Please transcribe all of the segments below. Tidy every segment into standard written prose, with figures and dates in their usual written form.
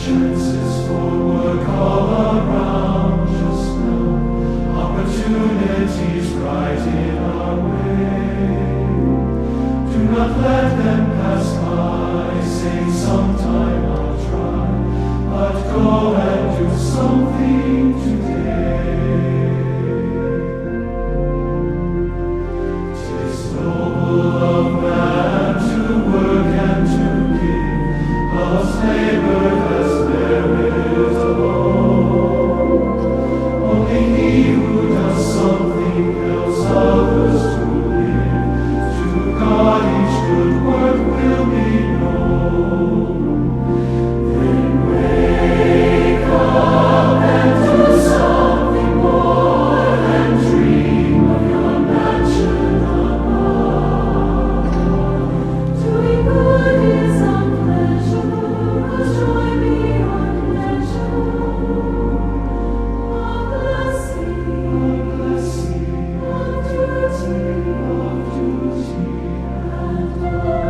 Chances for work all around us now, opportunities right in our way. Do not let them pass by, saying sometime I'll try, but go and do something today. 'Tis noble of man to work and to give, love's labor has merit alone. Only he who does something helps others to live. To God each good work will be known. Then wake up and do something more than dream of your mansion above. Doing good is a pleasure, a joy beyond measure, a blessing of duty and love.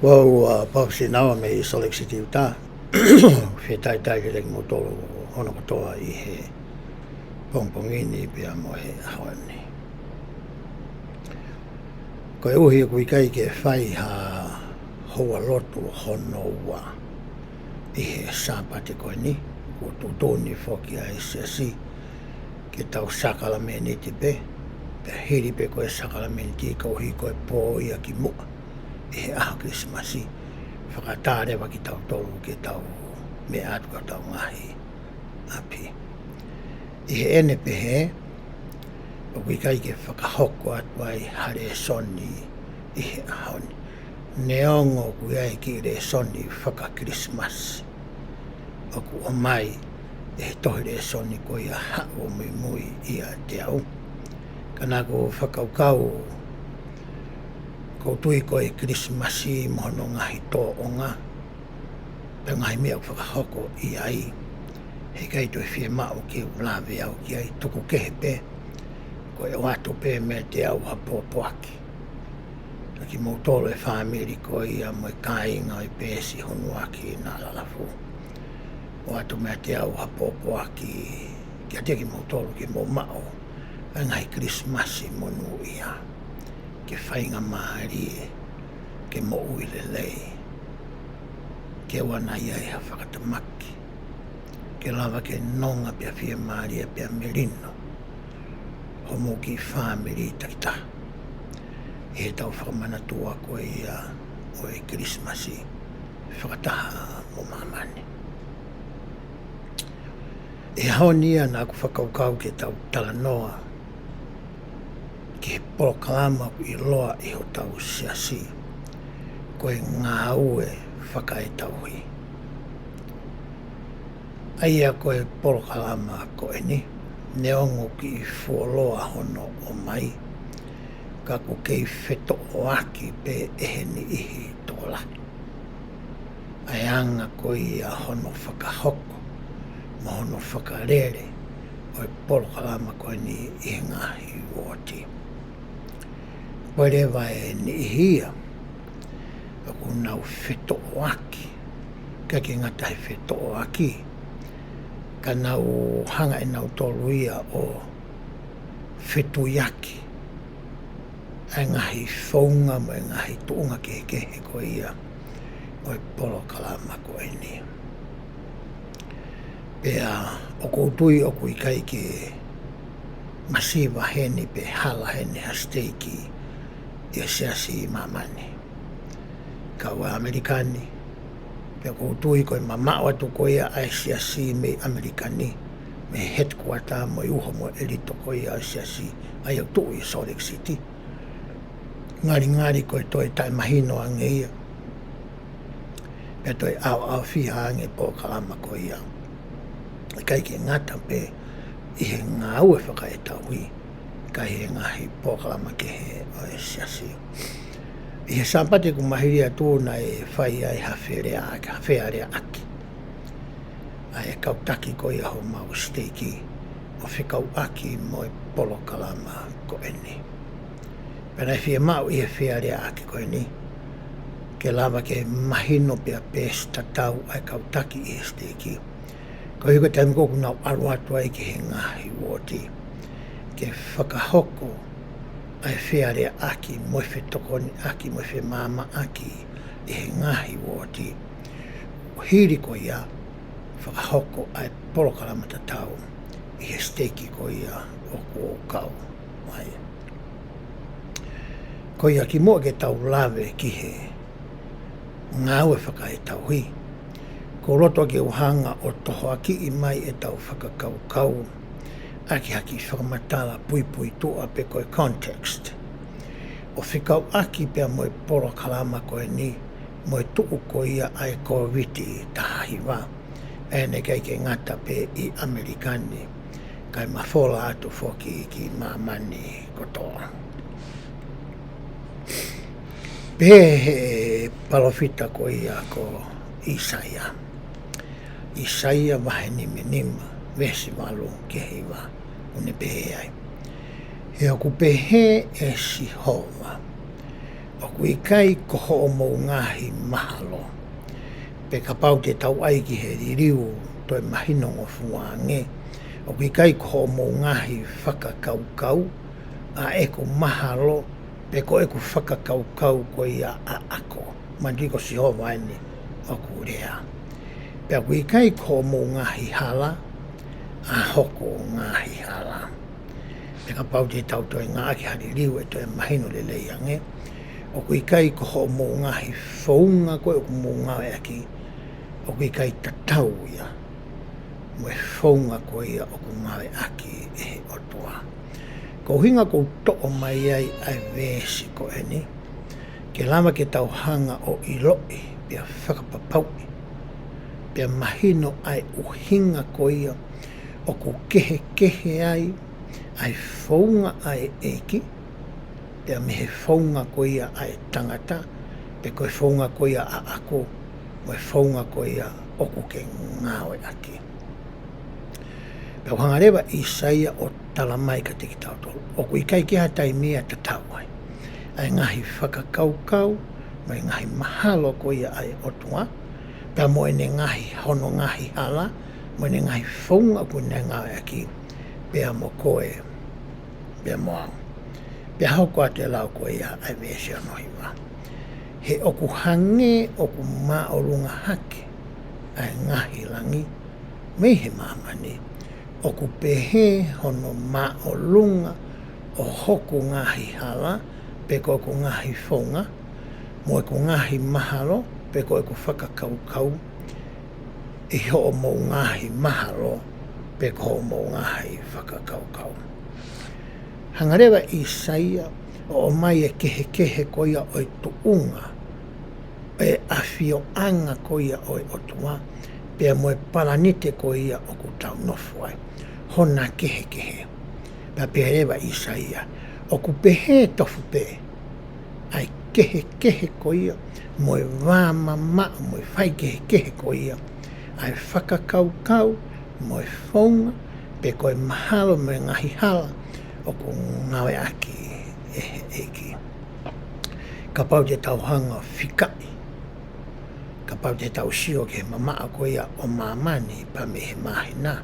Kua papsi nawa me solexity ta fe tai tai ke mo tolo ono toa I he pongpongini pia mo he honi ko uhi ku kai ke fai ha hoa lotu hono wa I he sapati ko ni ku toni foki ai Siasi ke tau sakala me ni tipe pe hiri pe ko sakala me ti ko hi ko po ia ki mo e aha Krismasi whakatare waki tau tolu ke tau me atu ka tau Ngaahi api. I he ene pehe o kui kai ke whakahoko atu ai hare soni I he ahoni. Neongo kui ai ki re soni whaka Krismas. O ku o mai e tohi re soni ko ia hao mui mui ia te au. Kana ko whakaukau ko tui ko e Krismasi mohono Ngaahi tō o ngā. Pe Ngaahi mea whakahoko I ai. He kai toi whie mao ki ulawe au ki ai tuku kehe pe. Ko e watu pe me te au hapo poaki. Ki mou tolo e whamiri ko ia mo e kāinga I pēsi honu aki nā lalafu. Watu me te au hapo poaki. Ki atia ki mou tolo ki mou mao. Ngaahi Krismasi monu ia. Ke whainga maari e, ke mo uile lei, ke wana ia e ha whakatamaki, ke lava ke nonga pia whia maari e pia merino, homo ki whamiri takita, e tau whakamana tua ko ia o e Krismasi, whakataha mo mamani. E haonia nā ku whakaukau ke tau talanoa, ke polokalama ku I loa I ho tau Siasi ko e Ngaue Fakaetauhi. Aia ko e polokalama ko e ni neongo ki I fuoloa hono o mai ka ku kei wheto o aki pe eheni ihi tola. Aianga ko ia hono whakahoko ma hono whakarere o e polokalama ko e ni I Ngaahi woti. Pere vai ni hia aku nau wheto o aki ka ki ngata he wheto o aki ka nau hanga e nau tolu ia o whetu iaki e Ngaahi whaunga mo e Ngaahi tuunga kehe ko ia o e polo kalama ko e ni pea o koutui o kui kai ke masiva heni pe hala heni ha steiki ia Siasi mamani. Kaua Amerikani. Pea koutui koe mamao atu koe ai Siasi me Amerikani. me headquarter mo uho mo elito ko ia Siasi ai au tu i Salt Lake City ngari ko toi tai mahino ange ia pe toi au fia ange po kalama ko ia kai ke ngata pe i he Ngaue Fakaetauhi kai he Ngaahi po kalama ke he o Siasi i he sampate ku mahiria tūna e whai ai hawhearea aki ai e kautaki ko ia ho mau steiki o whikau aki mo e polo kalama ko eni pena e whia mau i he whearea aki ko eni ke lava ke mahino pia pesta tau ai kautaki i he steiki ko hiko taimi koku nau aru atu ai ke he Ngaahi woti ke whakahoko ai whearea aki mo e whetokoni aki mo e whe mama aki i he Ngaahi woti hiri ko ia whakahoko ai polo kalamata tau i he steiki ko ia o ko kau ai ko ia ki mo ke tau lawe ki he Ngaue Fakaetauhi ko roto ke uhanga o toho aki i mai e tau whakakau aki haki whakamatala pui tua pe koe context o whikau aki pia mo e polo kalama koe ni mo e tuu ko ia ai ko witi tahiwa ene kai ke ngata pe i Amerikani kai mawhola atu foki ki mamani kotoa pe he palofita ko ia ko Isaia vahe nima vesi malu ke heiwa une pehe ai he oku pehe e sihova oku ikai koho o mou Ngaahi mahalo pe kapau te tau ai ki he ririu toi mahino o fuange oku ikai koho o mou Ngaahi whakakaukau a eko mahalo pe ko eku whakakaukau ko ia a ako mandiko sihova ene oku rea pe oku ikai koho o mou Ngaahi hala a hoko Ngaahi hala pe kapau te tau toi Ngaahi haririu e toi mahino le leiange o kui kai ko ho mo Ngaahi whaunga koe o mo Ngaue aki o kui kai tatau ia mo e whaunga koe ia o ku Ngaue aki e he otoa ko hinga ko to'o mai ai ai vesi ko eni ke lama ke tau hanga o iloi pia whakapapaui pia mahino ai uhinga ko ia o ku kehe ai whaunga ai eki pia me he whaunga ko ia ai tangata pe koe whaunga ko ia a ako mo e whaunga ko ia oku ke Ngaue aki pe hangarewa Isaia o talamai ka tiki tautolu oku ikai ki hatai mea ta tauai ai Ngaahi whakakaukau mo e Ngaahi mahalo ko ia ai otua pe mo ene Ngaahi hono Ngaahi hala mo ene Ngaahi whaunga ko ne Ngaue aki pe mo koe pe mo au pe hauko ate lau ko ia ai vesi anohiwa he oku hange oku maorunga hake ai Ngaahi langi me he mamani oku pehe hono maorunga o hoku Ngaahi hala pe ko oku Ngaahi whaunga mo eku Ngaahi mahalo pe ko eku whakakaukau i ho mo Ngaahi mahalo pe ko mo Ngaahi whakakaukau hangarewa Isaia o mai e kehe ko ia o i tuunga e awhio anga ko ia o i otua pia mo e palanite ko ia o ku tau nofu ai hona kehe pia perewa Isaia o ku pehe tofu pe ai kehe ko ia mo e wama mo e whai kehe ko ia ai whakakaukau mo e whaunga pe ko e mahalo mo e Ngaahi hala o ku Ngaue aki eki kapau te tauhanga whikai kapau te tau sio ke mamaa ko ia o mamani pa me he mahina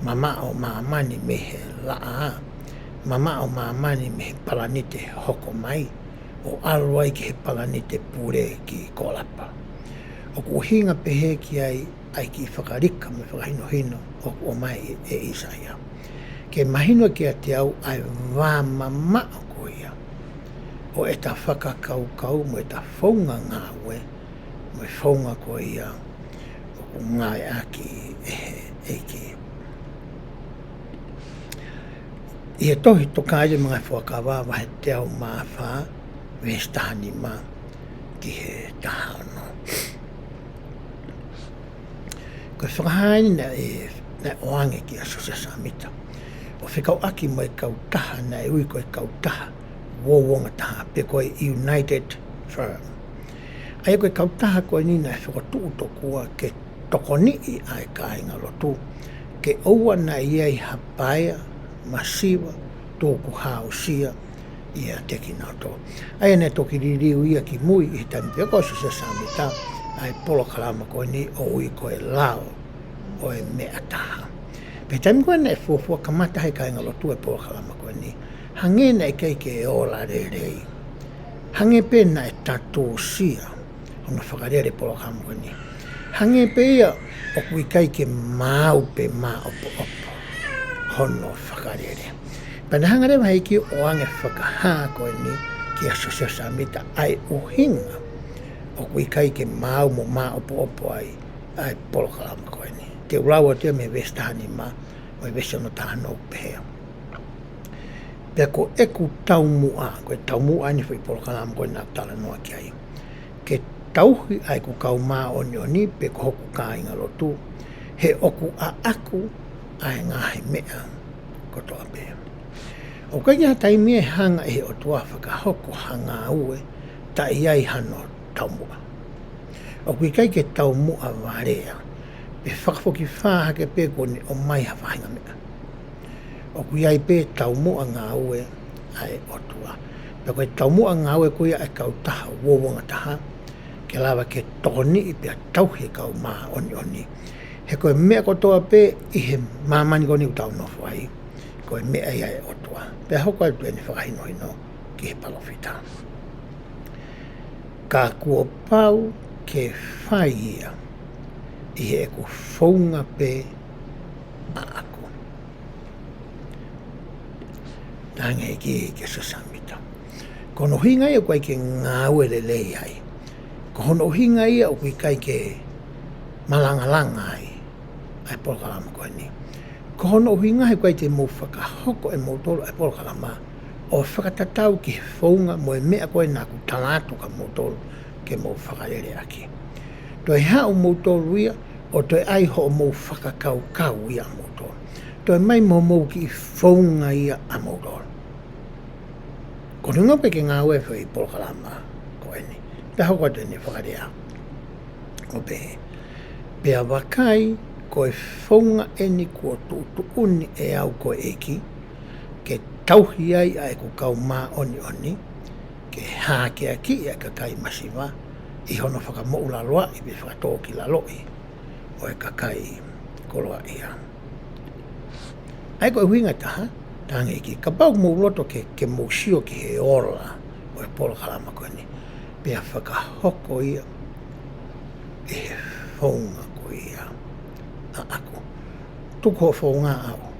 mama o mamani me he laa mama o mamani me he palanite hoko mai o aluai ke he palanite pure ki kolapa o ku hinga pehe ki ai ki whakarika me whakahino o mai e Isaia ke mahino ki a te au ai wāmama ko ia o e ta whakakaukau mo e ta whaunga Ngaue mo e whaunga ko ia o ku Ngaue aki eki I he tohi toka i mga whakawā wahe te au mawha vestahani mā ki he taha no. Koe whakahaini na oange ki a sosia samita. O whikau aki mo e kautaha na e ui koe kautaha wōwonga taha pe koe United Firm. Ai koe kautaha koe nina e whakatuu tokua ke tokoni i ai kāinga lotu ke oua na iei hapaia masiwa tōku hausia ia teki nato. Ai ne toki ririu ia ki mui i tani pia koe sosia samita ai polo kalama koe ni o ui koe lao o e mea taha. Pe taimi koe ne fuafua kamata hei kāinga lotu e polo kalama koe ni. Hange na e keike e ola rerei. Hange pe na e tatou sia. Ona whakarere polo kalama koe ni. Hange pe ia o kui keike mau pe maa opo opo. Hono whakarere. Pana hangarewa hei ki o ange whakahaa koe ni ki a sosia samita ai uhinga o kui keike mau mo maa opo opo ai polo kalama koe ni. Te uraua tia me vestahani ma o e vesi ono taha nou pehea. Pea ko eku taumua, koe taumua ni whi polo kalama koe nā tala noa ki ai. Ke tauhi ai ku kau maa oni oni pe ko hoku kā inga lotu, he oku a aku ai ngāhi mea kotoa pea. O kai kia taimi e hanga e o tua whakahoko hanga ue ta iai hano taumua. O kui kai ke taumua warea, pe whakafoki whāhake pe kone o mai hawhainga mea. O kui ai pe taumua Ngaue ai otua. Pe koe taumua Ngaue kuia e kautaha wōwonga taha, ke lawa ke toni i pia tauhi kau maa oni oni. He koe mea kotoa pe i he mamani koni utau nofo ai, koe mea ia e otua. Pe hoko ai tueni whakahino hino ki he palofita. Ka kua pau ke whaia i he ku whaunga pe a aku. Tange ke sasamita. Kono hinga ia koe ke Ngaue le lei ai. Kono hinga ia o kui kai ke malangalanga ai polo kalama koe ni. Kono hinga ia koe te mou whakahoko e mou tolo ai polo kalama o whakatatau ki whaunga mo e mea koe nā ku talatu ka mou tolo ke mou whakarere aki. Toi hao mou tolo ia o toi ai ho mou whakakau kau ia mou tolo. Toi mai mou ki whaunga ia a mou tolo. Kono hinga pe ke Ngaue whi polo kalama koe ni. Pea hoko atu ni whakarea. O pe. Pea wakai koe whaunga eni kua tuuni e au koe eki. Ke tauhi ai ai ku kau maa oni oni. Ke hake aki ia kakai masiwa. I hono whakamoula loa i pe whakatoki la loi. O e kakai koloa ia. Ai koe huinga taha. Tange ki ka pau mou loto ke mousio ki he ola o e polo kalama koe ni. Pea whakahoko ia e he whaunga ko ia a aku. Tuku ho whaunga au.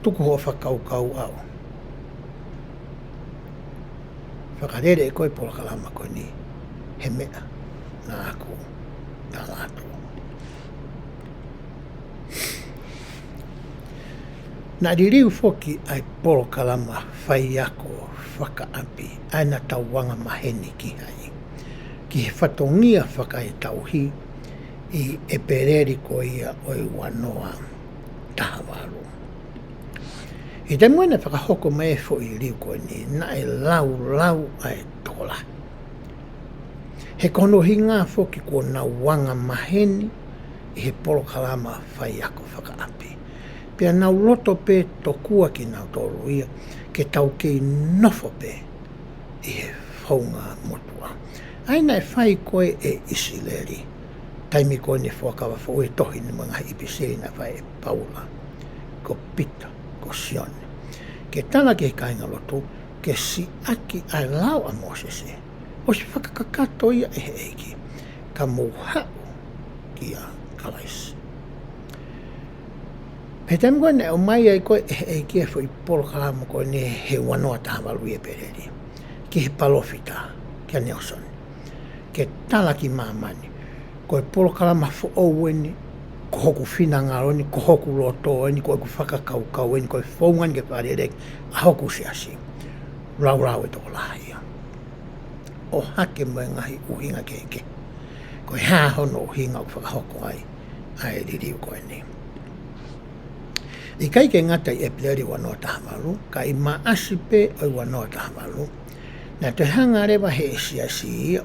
Tuku ho whakaukau au. Whakarere e koe polo kalama koe ni he mea na aku na lato. Na ririu foki ai polo kalama whai ako whakaapi ai na tauwanga maheni ki hai. Ki he whatongia Fakaetauhi i e pereri ko ia o i wanoa tahawaru. I te mwene whakahoko mai fo i riu koe ni na e lau ai tola. He kono hinga foki ko na wanga maheni i he polo kalama whai ako whakaapi. Pea nau loto pe tokua ki nau tolu ia, ke tau kei nofo pe i he whaunga motua. Aina e whai koe e isileri, taimi koe ni whakawa fo e tohi ni mga ipiseri na whai e paula, ko pita, ko sione. Ke tala ke kainga loto, ke si aki ai lau a Mosese, o si FAKAKATOA ia e he eiki, ka mouhau ki a Kalaisi. He taimu koe ne o mai ai koe e kia fo i polo kalama koe ne he wanoa tahawalu e pereri. Ki he palofita, kia Nelson. Ke tala ki mamani. Koe polo kalama fo oueni ko hoku whinanga roni, ko hoku loto ni ko whakakaukau ni ko whaungan ke wharerek a hoku siasi. Rau e tō lahia. O hake mo ngahi uhinga keke. Ko hea hono uhinga o whakahoko ai ririu koe ni. I kai ke ngata i epleri wanoa tahamaru, ka i maasi pe o i wanoa tahamaru, na te hanga rewa he siasi ia,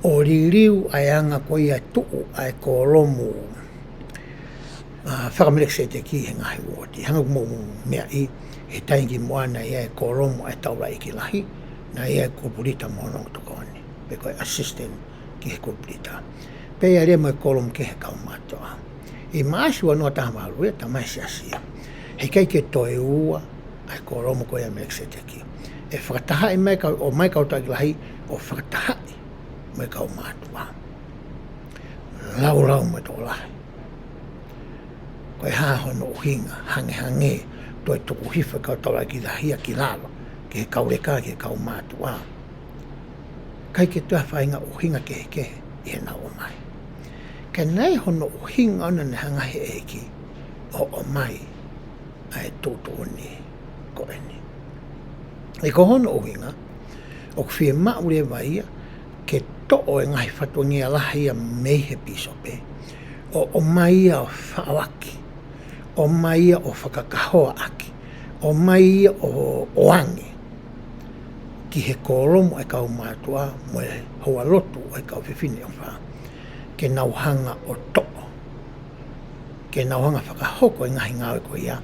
o ririu ai anga ko ia tuu ai ko lomu whakamelekse te ki he ngahi woti. Hanga mo mea i he taingi moana ia e ko lomu ai taura i ki lahi, na ia e kupurita monong tokoni, pe koe assistant ki he kupurita. Pe ia rea mo e ko lomu ke he kaumatoa. I maasi wanoa tahamaru ia tamai siasi. He kai ke toe ua ai ko lomu ko ia melekse te ki. E whakataha i mai o mai kauta ki lahi o whakataha i mai kaumatua. Lau mo tō lahi. Koe hāhono uhinga, hange, toi tuku hifa kautaura ki lahia ki lalo, ki he kaureka ki he kaumatua. Kai ke tua whainga uhinga ke i he nau o mai. Ka nei hono uhinga ona ne hanga he eki o mai ai tūtu ni ko eni. E ko hono uhinga, o kwhia maure waia, ke to'o e ngai whatongia lahia mei he pisope, o mai ia o whaawaki, o mai ia o whakakahoa aki, o mai ia o oangi, ki he kolomo e kau mātua, mo e hoa lotu e kau whiwhine o wha. Ke nauhanga o to'o, ke nauhanga whakahoko e ngahi Ngaue ko ia,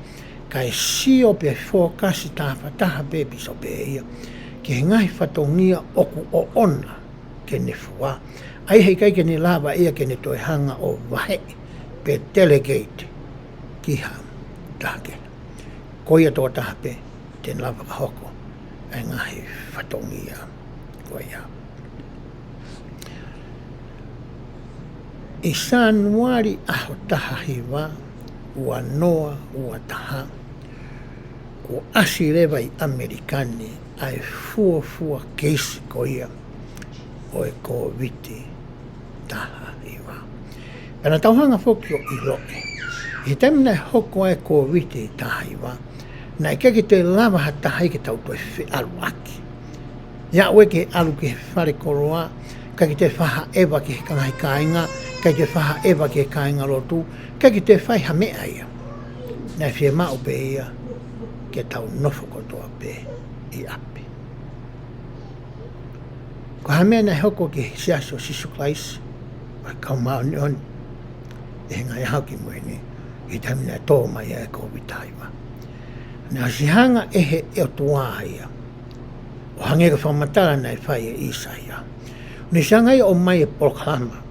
ka e sio pe fōkasi tāwhataha pe pisope ia, ke he ngahi whatongia oku o ona ke ne fua. Ai hei kai ke ne lava ia ke ne toi hanga o VAHE pe delegate ki ha tahakena. Ko ia tō taha pe te lava ka hoko ai ngahi whatongia ko ia. I Sanuari aho taha hiwa, ua noa, ua taha, ko asi rewa i Amerikani ai fua keisi ko ia o e ko viti taha hiwa. Pena tauhanga whoki o i loe. I temna hoko e ko viti taha hiwa, na i keki te lava ha taha i ke tau toi whi alu aki. Ia ue ke alu ke whare koroa, ka ki te whaha ewa ki he kangai kāinga, ka ki te whaha ewa ki he kāinga rotu, ka ki te whai hamea ia. Nai whia mao pe ia, ke tau nofo kotoa pe i api. Ko hamea nai hoko ki Siasi o Sisu Kalaisi, wa kau mao ni oni, e ngai hauki mueni, i tamina tō mai e ko vitaiwa. Nā sihanga ehe e o tuā ia, o hangega whamatara nei whai e isa ia. Ni sangai o mai e polokalama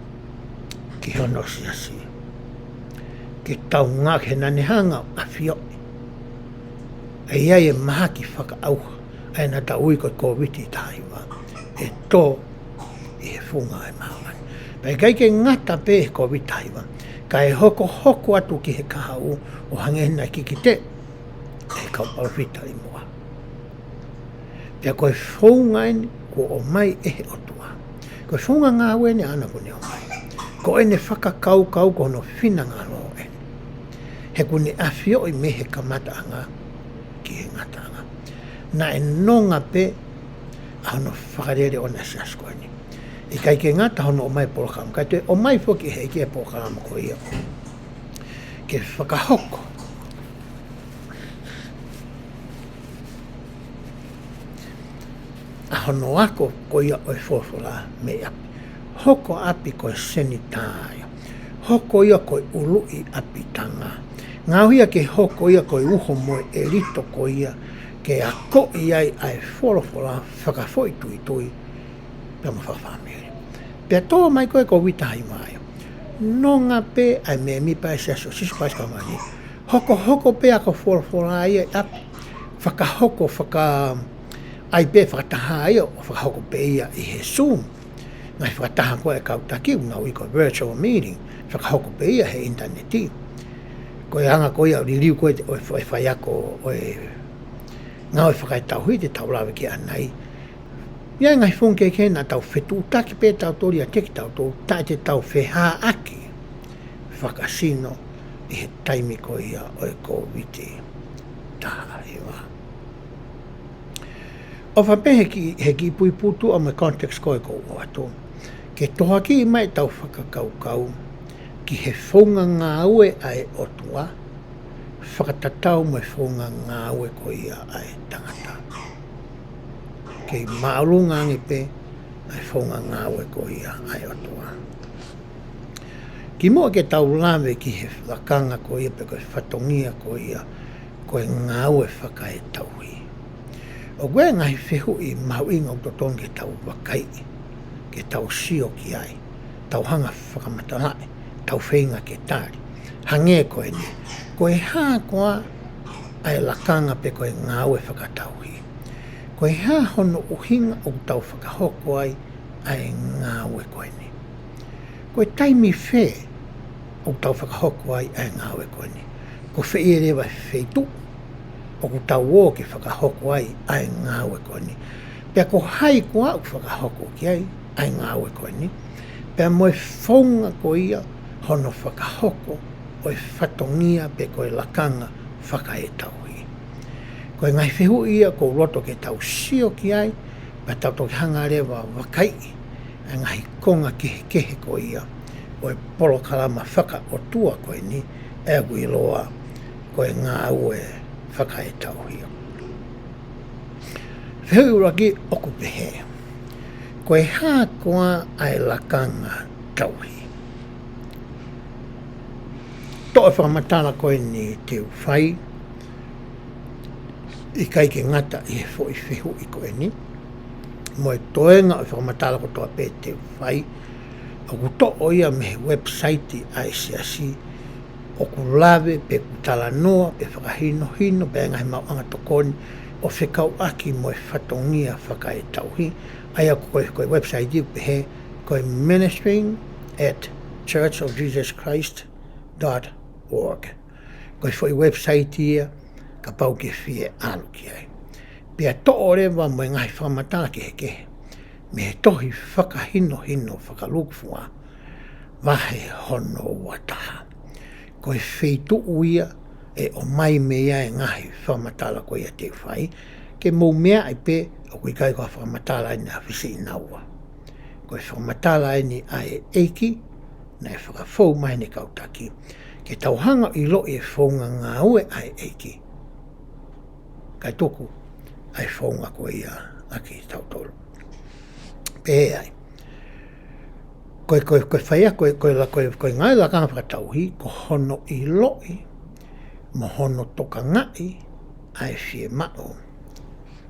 ki hono Siasi. Ki tau ngā ke nanehanga a whioi. E iai e maha ki whakaauha, e na ta ui ko viti taiwa. E tō i he whunga e mahamani. Pai kai ke ngata pe e ko viti taiwa, ka e hoko atu ki he kahau o hangena ki te, e kau palwhita i mua. Pia koe whunga eni ko o mai e he otua. Ko whunga Ngaue ne ana ko ne o mai. Ko ene whakakau ko no whina ngā roa eni. He kune awhio i me he kamata anga ki he ngata anga. Na e nonga pe a hono whakarere o na siasko eni. I kai ke ngata hono o mai polokam. Kai te o mai whoki he ki e polokam ko ia. Ke whakahoko. A hono ako ko ia o e whofora me api. Hoko api ko e senitāia. Hoko ia ko e ului api tanga. Ngauhia ke hoko ia ko e uho moe e rito ko ia ke a ko iai ai whorofora whakawhoi tui pia ma whawhamere. Pia tō mai koe ko witahi mai. No ngā pe ai me mi pai Siasi o Sisu Kalaisi kamani. Hoko pe ako whorofora ia api. Whakahoko ai pe whakataha ia o whakahoko pe ia i he Zoom. Ngai whakataha koe e kautaki ngau i ko virtual meeting. Whakahoko pe ia he interneti. Koe anga koe au ririu koe o e whaiako o e Ngaue Fakaetauhi te taulawe ki anai. Ia ngai whunke ke na tau whetu taki pe tau tori a teki tau tō tai te tau wheha aki. whakasino i he taimi ko ia o e COVID taha iwa. O whape he ki pui putu o me context ko e ko atu. Ke toha ki i mai tau whakakaukau ki he whaunga Ngaue ai otua, whakatatau me whaunga Ngaue ko ia ai tangata. Ke maarunga ngi pe ai whaunga Ngaue ko ia ai otua. Ki mua ke tau lawe ki he wakanga ko ia pe koe whatongia ko ia koe Ngaue Fakaetauhi. O koe ngahi whehu i mauinga o toton ke tau wakai, ke tau sio ki ai, tau hanga whakamatalai, tau whenga ke tāri. Hange koe ni, koe hā koa ai lakanga pe koe Ngaue Fakaetauhi. Koe hā hono uhinga o tau whakahoko ai Ngaue koe ni. Koe taimi whe o tau whakahoko ai Ngaue koe ni. Ko whe i rewa wheitu, o ku tau o ki whakahoko ai Ngaue koe ni. Pea ko hai koa o whakahoko ki ai Ngaue koe ni. Pea moe whaunga ko ia hono whakahoko o e whatongia pe koe lakanga Fakaetauhi. Koe ngai whehu ia ko roto ke tau sio ki ai, pea tau toki hanga rewa wakai, ngai konga kehe ko ia, o e polo kalama whaka o tua koe ni, e kui loa koe Ngaue Fakaetauhi. Whehu uraki oku pehe. Koe hā koa ai lakanga tauhi. Toa whamatala koe ni te uwhai, i kai ke ngata i he fo i whehu i koe ni. Moe toenga o whamatala ko toa pe te uwhai, o ku to ia me he website ai Siasi, o ku lawe pe ku tala noa, pe whakahino hino, pe ngahi mauanga tokoni, o whekau aki mo e whatongia Fakaetauhi, ai aku koe website i pehe, koe ministering at churchofjesuschrist.org. Koe fo i website ia, ka pau ke whie alu ki ai. Pea to rewa mo e ngahi whamatala ke heke, me he tohi whakahino whakalukfua, VAHE hono wataha. Koe wheitu uia e o mai mea e ngahi whamatala ko ia te whai, ke mou mea ai pe o kui kai koa whamatala ai na whisi i naua. Koe whamatala ai ni ai eiki, na e whakafou mai ni kautaki, ke tauhanga i lo e whaunga Ngaue ai eiki. Kai toku ai whaunga ko ia aki tautolo. Pe ai. Koe whaia, koe ngai lakanga whakatauhi, ko hono i loi, mo hono toka ngai, ai whie mao,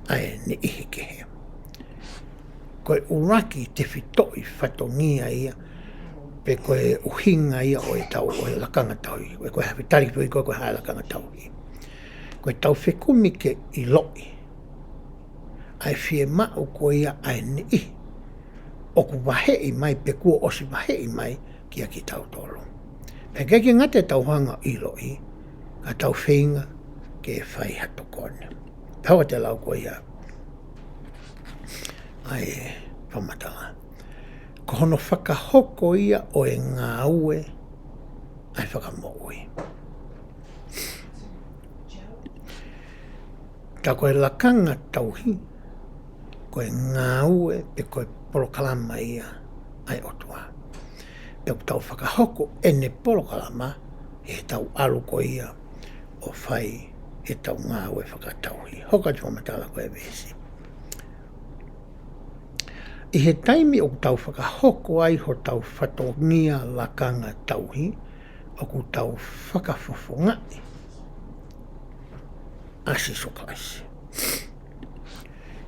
ai ni ihi kehe. Koe uraki te whitoi whatongia ia, pe koe uhinga ia o e tau o e lakanga tauhi, koe hawitari pui koe hae lakanga tauhi. Koe tau whekumi ke i loi, ai whie mao ko ia ai ni ihi, o ku wahei mai, pe kua osi wahei mai, kia ki tau tolo. Pe keke ngate tauhanga i loi, ka tau whenga ke whai hato kone. Paua te lau ko ia, ai whamatala. Ko hono whakahoko ia o e Ngaue, ai whakamoui. Ta koe lakanga tauhi, koe Ngaue, pe koe polokalama ia, ai otua. Pe tau whakahoko ene polokalama, e tau alu ko ia, o whai e tau Ngaue Fakaetauhi. Hoka te whamatala koe vesi. I he taimi o tau whakahoko ai ho tau whatongia lakanga tauhi, o ku tau whakafofongai, a Sisu Kalaisi.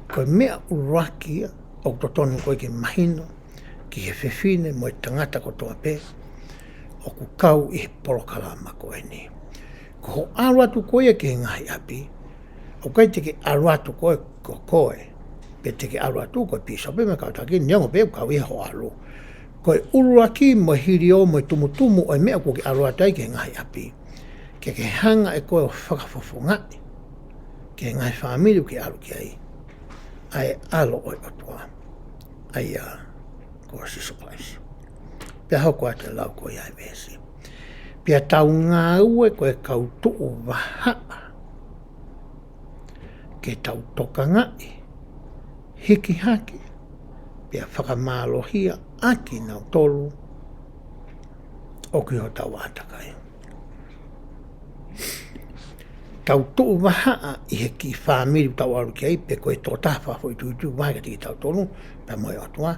Koe mea urakia, o totonu koe ke mahino, ki he whewhine mo e tangata ko toa pe, o ku kau i he polokalama koe ni. Ko ho aruatu koe ke ngahi api, o kai te ke aruatu koe ko koe, pe te ke aruatu koe piso, pe me kautaki, niongo pe kau i ho aru. Koe uraki mo hiri o mo tumutumu o mea ko ke aruatu ai ke ngahi api, ke hanga e koe o whakafofongai, ke ngahi whaamiru ke aru ki ai alo oi otua, ai ko Sisu Kalaisi. Pea hau koa te lau ko iai vesi. Pia tau Ngaue koe kau tuu wahaa. Ke tau toka ngai. Hiki haki. Pia whakamalohia aki nau tolu. O ki ho tau atakai. Tau tuu wahaa i he ki whamiri tau aru ki ai. Pe koe tō tāwha hoi tuitu waika tiki tau tolu. Pia moe atua.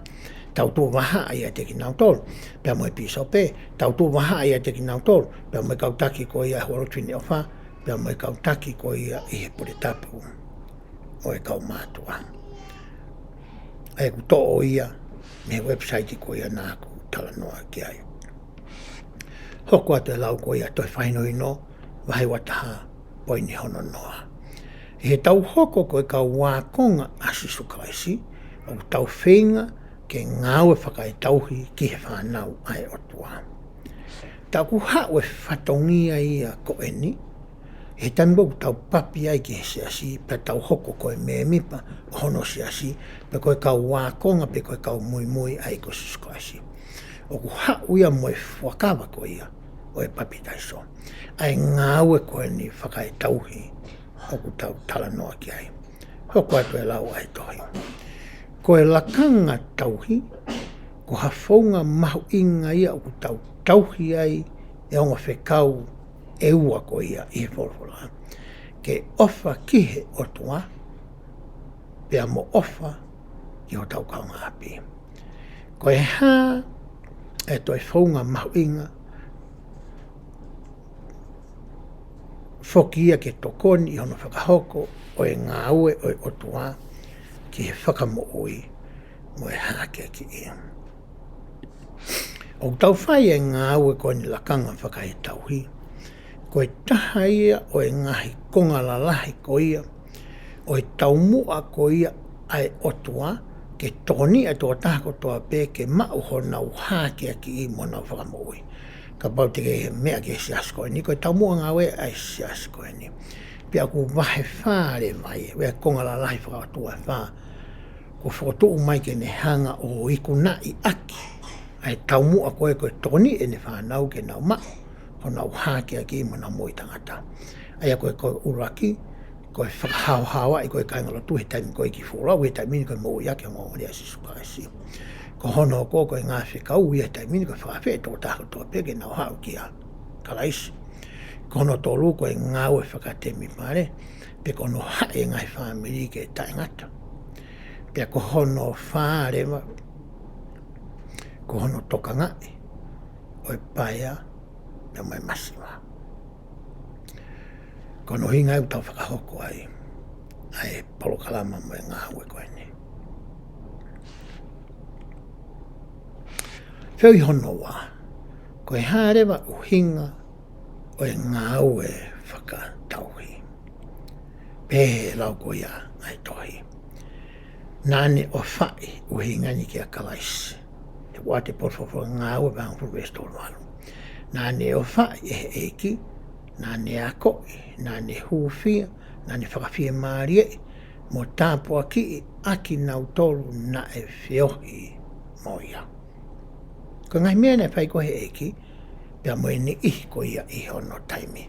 Tau tuu wahaa i a teki nau tolu. Pia moe piso pe. Tau tuu wahaa i a teki nau tolu. Pia moe kautaki ko ia huarotwini ofa. Pia moe kautaki ko ia i he pure tapu. O e kau mātua. Ai ku to'o ia. Me website ko ia nāku tala noa ki ai. Hoko atu e lau ko ia toi whainoi no. Wahi wataha. Poini hono noa. He tau hoko ko e kau wākonga a Sisu Kalaisi. O tau whenga. Ke Ngaue Fakaetauhi ki he whanau ai otua. Tau ku haue whatongia ia ko eni. He tanbou tau papi ai ki he Siasi. Pe tau hoko koe me mipa hono Siasi. Pe koe kau wākonga pe koe kau mui mui ai ko Sisu Kalaisi. O ku hau ia moe whakawa ko ia. O e papi taiso. Ai Ngaue koe ni Fakaetauhi. O ku tau tala noa ki ai. Hoko atu e lau ai tohi. Ko e lakanga tauhi, ko hafonga mahu inga ia o tau tauhi ai, e onga whekau e ua ko ia i he wholwhola. Ke ofa kihe o tua, pea mo ofa i o tau kaunga api. Ko e hā, e toi whaunga mahu inga, whoki ia ke tokoni i hono whakahoko, o e Ngaue o e o tua, ki he whakamooi mo e hake ki ia. O tau whai e Ngaue koe ni lakanga Fakaetauhi, ko e taha ia o e ngahi konga lalahi ko ia, o e tau mua ko ia ai otua, ke toni e toa tahako toa pē ke mau ho nau hake ki i mo nau whakamooi. Ka pau te ke mea ke Siasi koe ni, ko e tau mua Ngaue ai Siasi koe ni. Pia ku wahe whare mai, wea konga lalahi whakatua wha, ko whakotuu mai ke ne hanga o iku na i aki. Ai tau mua koe koe toni e ne whanau ke nau mao, ho nau hake aki mo nau moi tangata. Ai a koe koe uraki, koe whakahau-hawa i koe kaingalotu he taimi koe ki whorau, he taimini koe mo iake o ngōri a Sisu Kalaisi. Ko hono ko koe ngā whikau i he taimini koe whakawhe tō tāko tō peke nau hau ki a Kalaisi. Kono tolu koe Ngaue whakatemi pare, pe kono hae ngai whamiri ke taingata. Pea ko hono whārewa, ko hono toka ngai, o e paia, pea mai masiwa. Kono hinga u tau whakahoko ai, ai polokalama mo e Ngaue koe ni. Whiu hono wā, ko e hārewa u hinga, o e Ngaue Fakaetauhi. Pē lau ko ia ai tohi. Nāne o whai u hingani ki a Kalaisi. Te wate porfofo Ngaue vang fu restol walu. Nāne o whai e he eiki, nāne a koi, nāne huwhia, nāne whakawhia mārie, mo tāpua ki aki nau tolu na e whiohi mo ia. Ko ngai mea nei whai ko he eiki, pia moe ni ihi ko ia i hono taimi.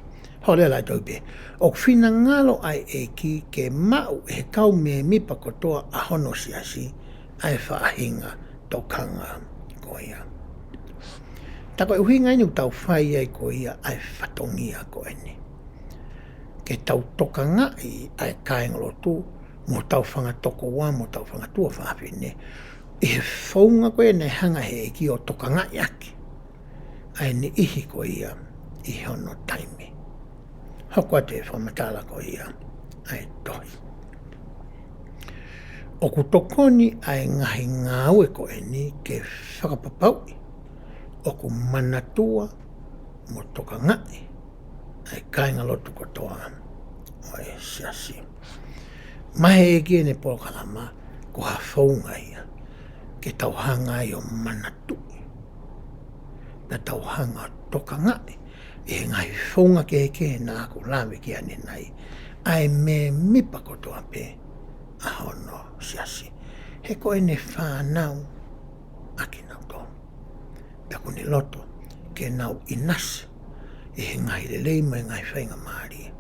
Hole lai taupe, o whina ngalo ai eki ke mau he kau me mipa kotoa a hono Siasi ai whaahinga tokanga ko ia. Tako e uhinga inu tau whai ai ko ia ai whatongia ko eni. Ke tau toka ngai ai kaingalo tu, mo tau whanga toko wā, mo tau whanga tua whaapine. I he whaunga ko e nei hanga he eki o toka ngai aki. Ai ni ihi ko ia i hono taimi. Hoko ate whamatala ko ia ai tohi. O ku tokoni ai ngahi Ngaue ko e ni ke whakapapaui. O ku manatua mo toka ngai ai kainga lotu kotoa o e Siasi. Mahe e kie ne polokalama ko hawhaunga ia ke tauhanga i o manatui. Na tauhanga toka ngai e ngai whaunga ke nā ko lawe ki ane nei. Ai me mipa kotoa pe a hono Siasi. He ko ene whānau aki nau tō. Pea ko ni loto ke nau inasi e he ngai lelei mai ngai whainga maari.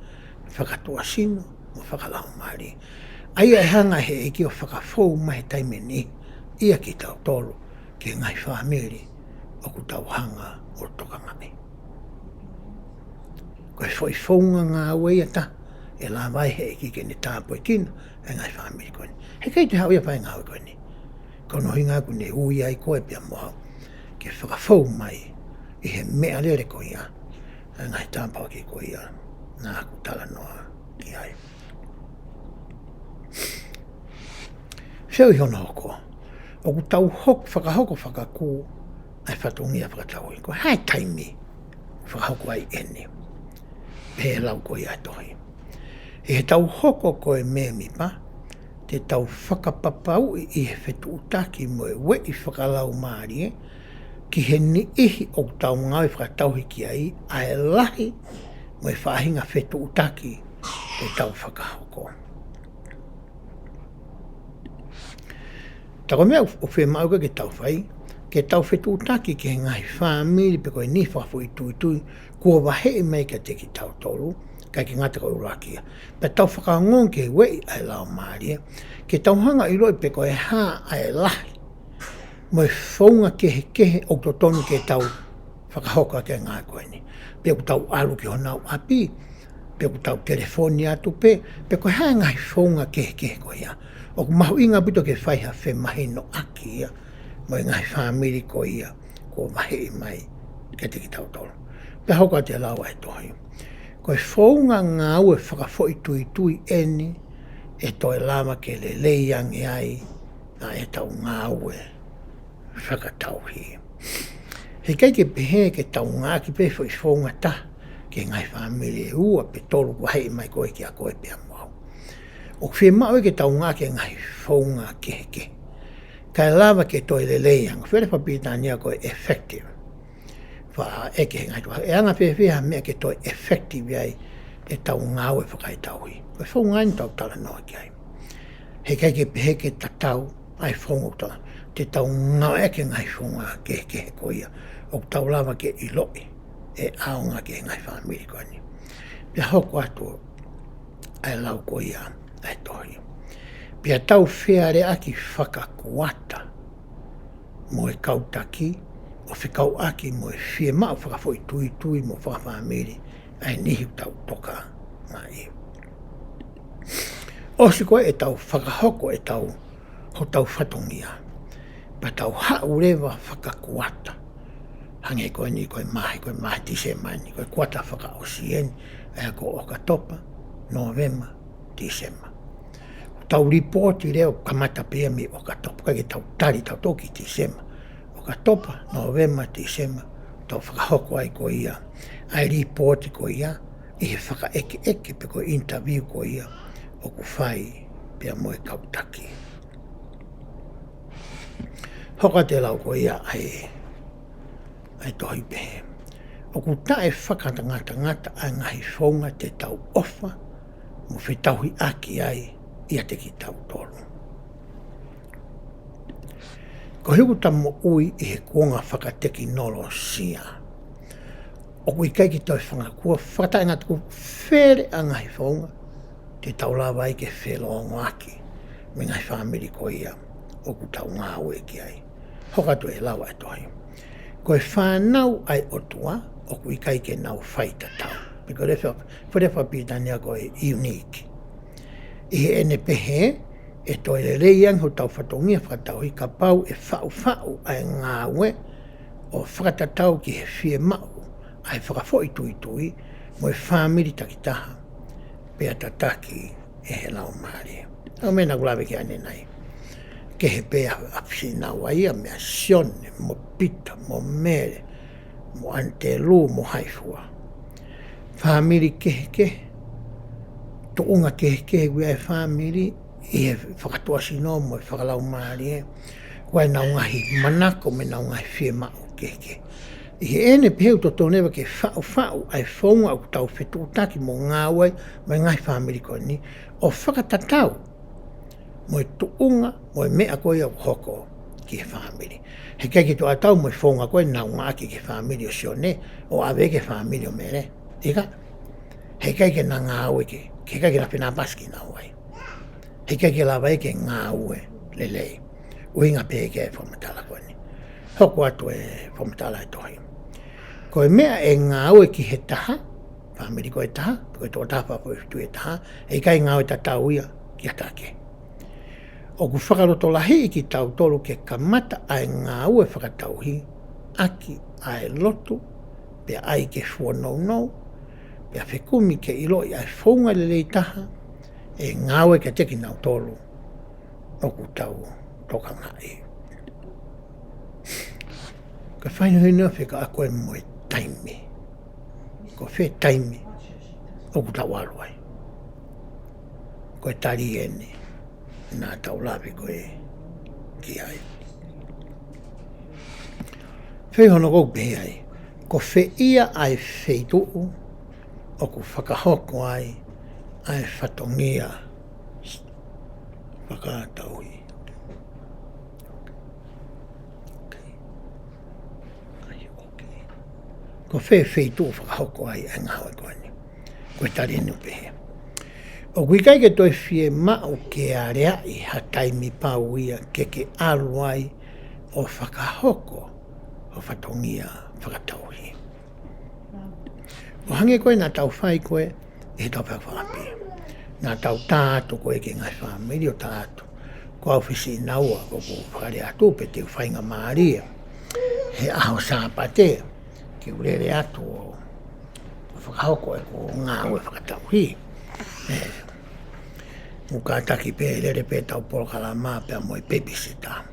Whakatoa sino, mo whakalau maari. Aia e hanga he eki o whakafou mai taime ni, ia ki tau tolo, ki ngai whamiri, o ku tau hanga o toka ngai. Koe foi founga Ngaue ia ta, e la vai he eki ke ni tāpo e kina, e ngai whamiri koe ni. He kei te hau ia whai Ngaue koe ni. Kono hinga ku ne hui ai koe pia moa, ke whakafou mai, i he mea lere koe ia, e ngai tāpau ki koe ia, nā ku tala noa ki ai. Whiau i hono hoko, o ku tau whakahoko whakakū, ai whatungia whakatauhi, ko hai taimi, whakahoko ai ene, pe lau koe ai tohi. E he tau hoko koe me mipa, te tau whakapapau i he whetu utaki mo e wei whakalau maari e, ki he ni ihi o tau Ngaue whakatauhi ki ai, ai lahi mo e whahinga whetu utaki te tau whakahoko. Tako mea o whe mauka ke tau whai, ke tau whetu utaki ki he ngai whamiri pe koe ni whawhu i tui, kua VAHE mai ka te ki tau tolu, kai ki ngata koe urakia. Pe tau whakangon ke wei ai lau maari e, ke tau hanga i roi pe koe haa ai lahi, mo e whaunga kehe o to tonu ke tau whakahoka ke ngā koe ni. Pe ku tau alu ki honau api, pe ku tau telefoni atu pe koe haa ngai whaunga kehe koe ia. O ku mahu inga pito ke whaiha whe mahi no aki ia, mo e ngai whamiri koe ia, ko VAHE mai ke te ki tau tolu. Pe hoka te lau ai tohi. Koe whaunga Ngaue whakafoi tui eni, e toi lama ke le leiangi ai, na e tau Ngaue Fakaetauhi. He kei ke pehe ke tau ngaki pe fo whaunga ta, ke ngai whamiri e ua pe tolu VAHE mai koe ki a koe pia mau. O whi mau ke tau ngaki ngai whaunga ke. Kai lama ke toi le leiang, where whapitania koe effective. Wha eke ngai tua. E anga whiha mea ke toi effective ai e tau Ngaue Fakaetauhi. Koe whaunga ni tau tala noa ki ai. He kei ke pehe ke tatau ai whaunga tala. Te tau Ngaue eke ngai whaunga ke koe ia. O tau lama ke iloi e aonga ke ngai whamiri koe ni. Pia hoko atu ai lau koe ia ai tohi. Pia tau whiare aki whakakuata mo e kautaki, o whikau aki mo e whie mao whakafoi tui mo whakawhamiri ai nihi tau toka mai. O si koe e tau whakahoko e tau ho tau whatongia. Pa tau hau rewa whakakuata. Hange koe ni koe mahi tise mani, koe kuata whakaosien, ea ko oka topa, November, December. Tau ripoti reo kamata pia mi oka topa, kage tau tari tau toki December. Oka topa, November, December, tau whakahoko ai ko ia, ai ripoti ko ia, i he whaka eke pe ko interview ko ia, o ku whai pia moe kautaki. Hoka te lau ko ia ai tohi pehe. O ku tae whakatangata ai ngahi whaunga te tau ofa, mo whetauhi aki ai ia te ki tau tolu. Ko hiku tamo ui i he kuonga whakateki nolo sia. O kui kai ki toi whangakua, whakatae ngā tuku where a ngahi whaunga, te tau lawa ai ke whelo o ngaki, me ngai whamiri ko ia, o ku tau Ngaue ki ai. Hoka tu e lawa e tohi. Ko e whanau ai otua, o kui kai ke nau whaita tau. Piko rewa pitania ko e unique. I he ene pehe, e toi le reiang ho tau whatongia whakatauhi ka pau e whau ai Ngaue, o whakatatau ki he whie mau, ai whakafoi tui, mo e whamiri takitaha, pea tataki e he lau maari. Au mena kulawe ki ane nei. Ke he pea apsi naua ia mea sione, mo pita, mo mere, mo antelu, mo haifua. Whamiri kehe, tuunga kehe wea e whamiri, i he whakatoa sino mo e whakalau maari e, wai nau ngahi manako me nau ngahi whie mau kehe. I he ene peheu to tonewa ke whau ai whaunga au tau whetu utaki mo Ngaue mai ngahi whamiri koe ni, o whakatatau mo e tuunga mo e mea koe au hoko ki he whamiri. He keiki tu atau mo i whonga koe nau ngaki ki whamiri o sione, o awe ke whamiri o mere. Ika, he keiki na Ngaue ki, he keiki na pina paski na wai. He keiki la wai ke Ngaue lelei. Uhinga pe ke whamatala koe ni. Hoko atu e whamatala e tohi. Koe mea e Ngaue ki he taha, whamiri koe taha, koe tō tapa po i tu e taha, e kai Ngaue ta tauia ki atake. O ku whakaroto lahi i ki tau tolu ke kamata ai Ngaue Fakaetauhi, aki ai lotu, pe ai ke whanau, pe a whekumi ke ilo i ai whaunga lelei taha, e Ngaue ke teki nau tolu, o ku tau toka ngai. Ka whaino hina whika a koe moe taimi. Ko whe taimi, o ku tau aluai. Koe tari ene. Nā tau lawe koe ki ai. Whei hono kou pehe ai, ko whe ia ai whei tuu, o ku whakahoko ai whatongia Fakaetauhi. Ko whei tuu whakahoko ai Ngaue koe ni. Koe tari ene pehe. O kui kai ke toi fie mao ke a rea i ha taimi pau ia ke alu ai o whakahoko o whatongia Fakaetauhi. O hange koe nā tau whai koe e he tau whawhapi. Nā tau tātu koe ke ngai whamiri o tātu. Ko au whisi naua ko ku whakare atu pe te whainga maaria. He aho sāpate ki urere atu o whakahoko e ko Ngaue Fakaetauhi. Muka taki pe lere pe tau polokala maa pe a moi babysitter.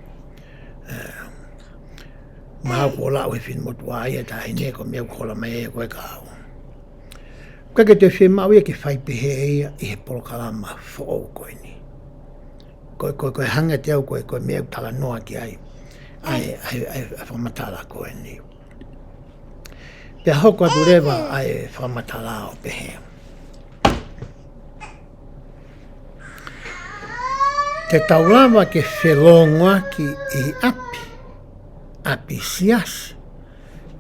Maa ko lau he whin motu a ia ta hine ko mea kola mai e koe ka au. Kake te whi mau ia ki whai pehe ia i he polokala maa who'ou koe ni. Koe hanga te au koe mea tala noa ki ai whamatala koe ni. Pea hoko atu rewa ai whamatala o pehe. Te taulawa ke whelongoa ki i api siasi,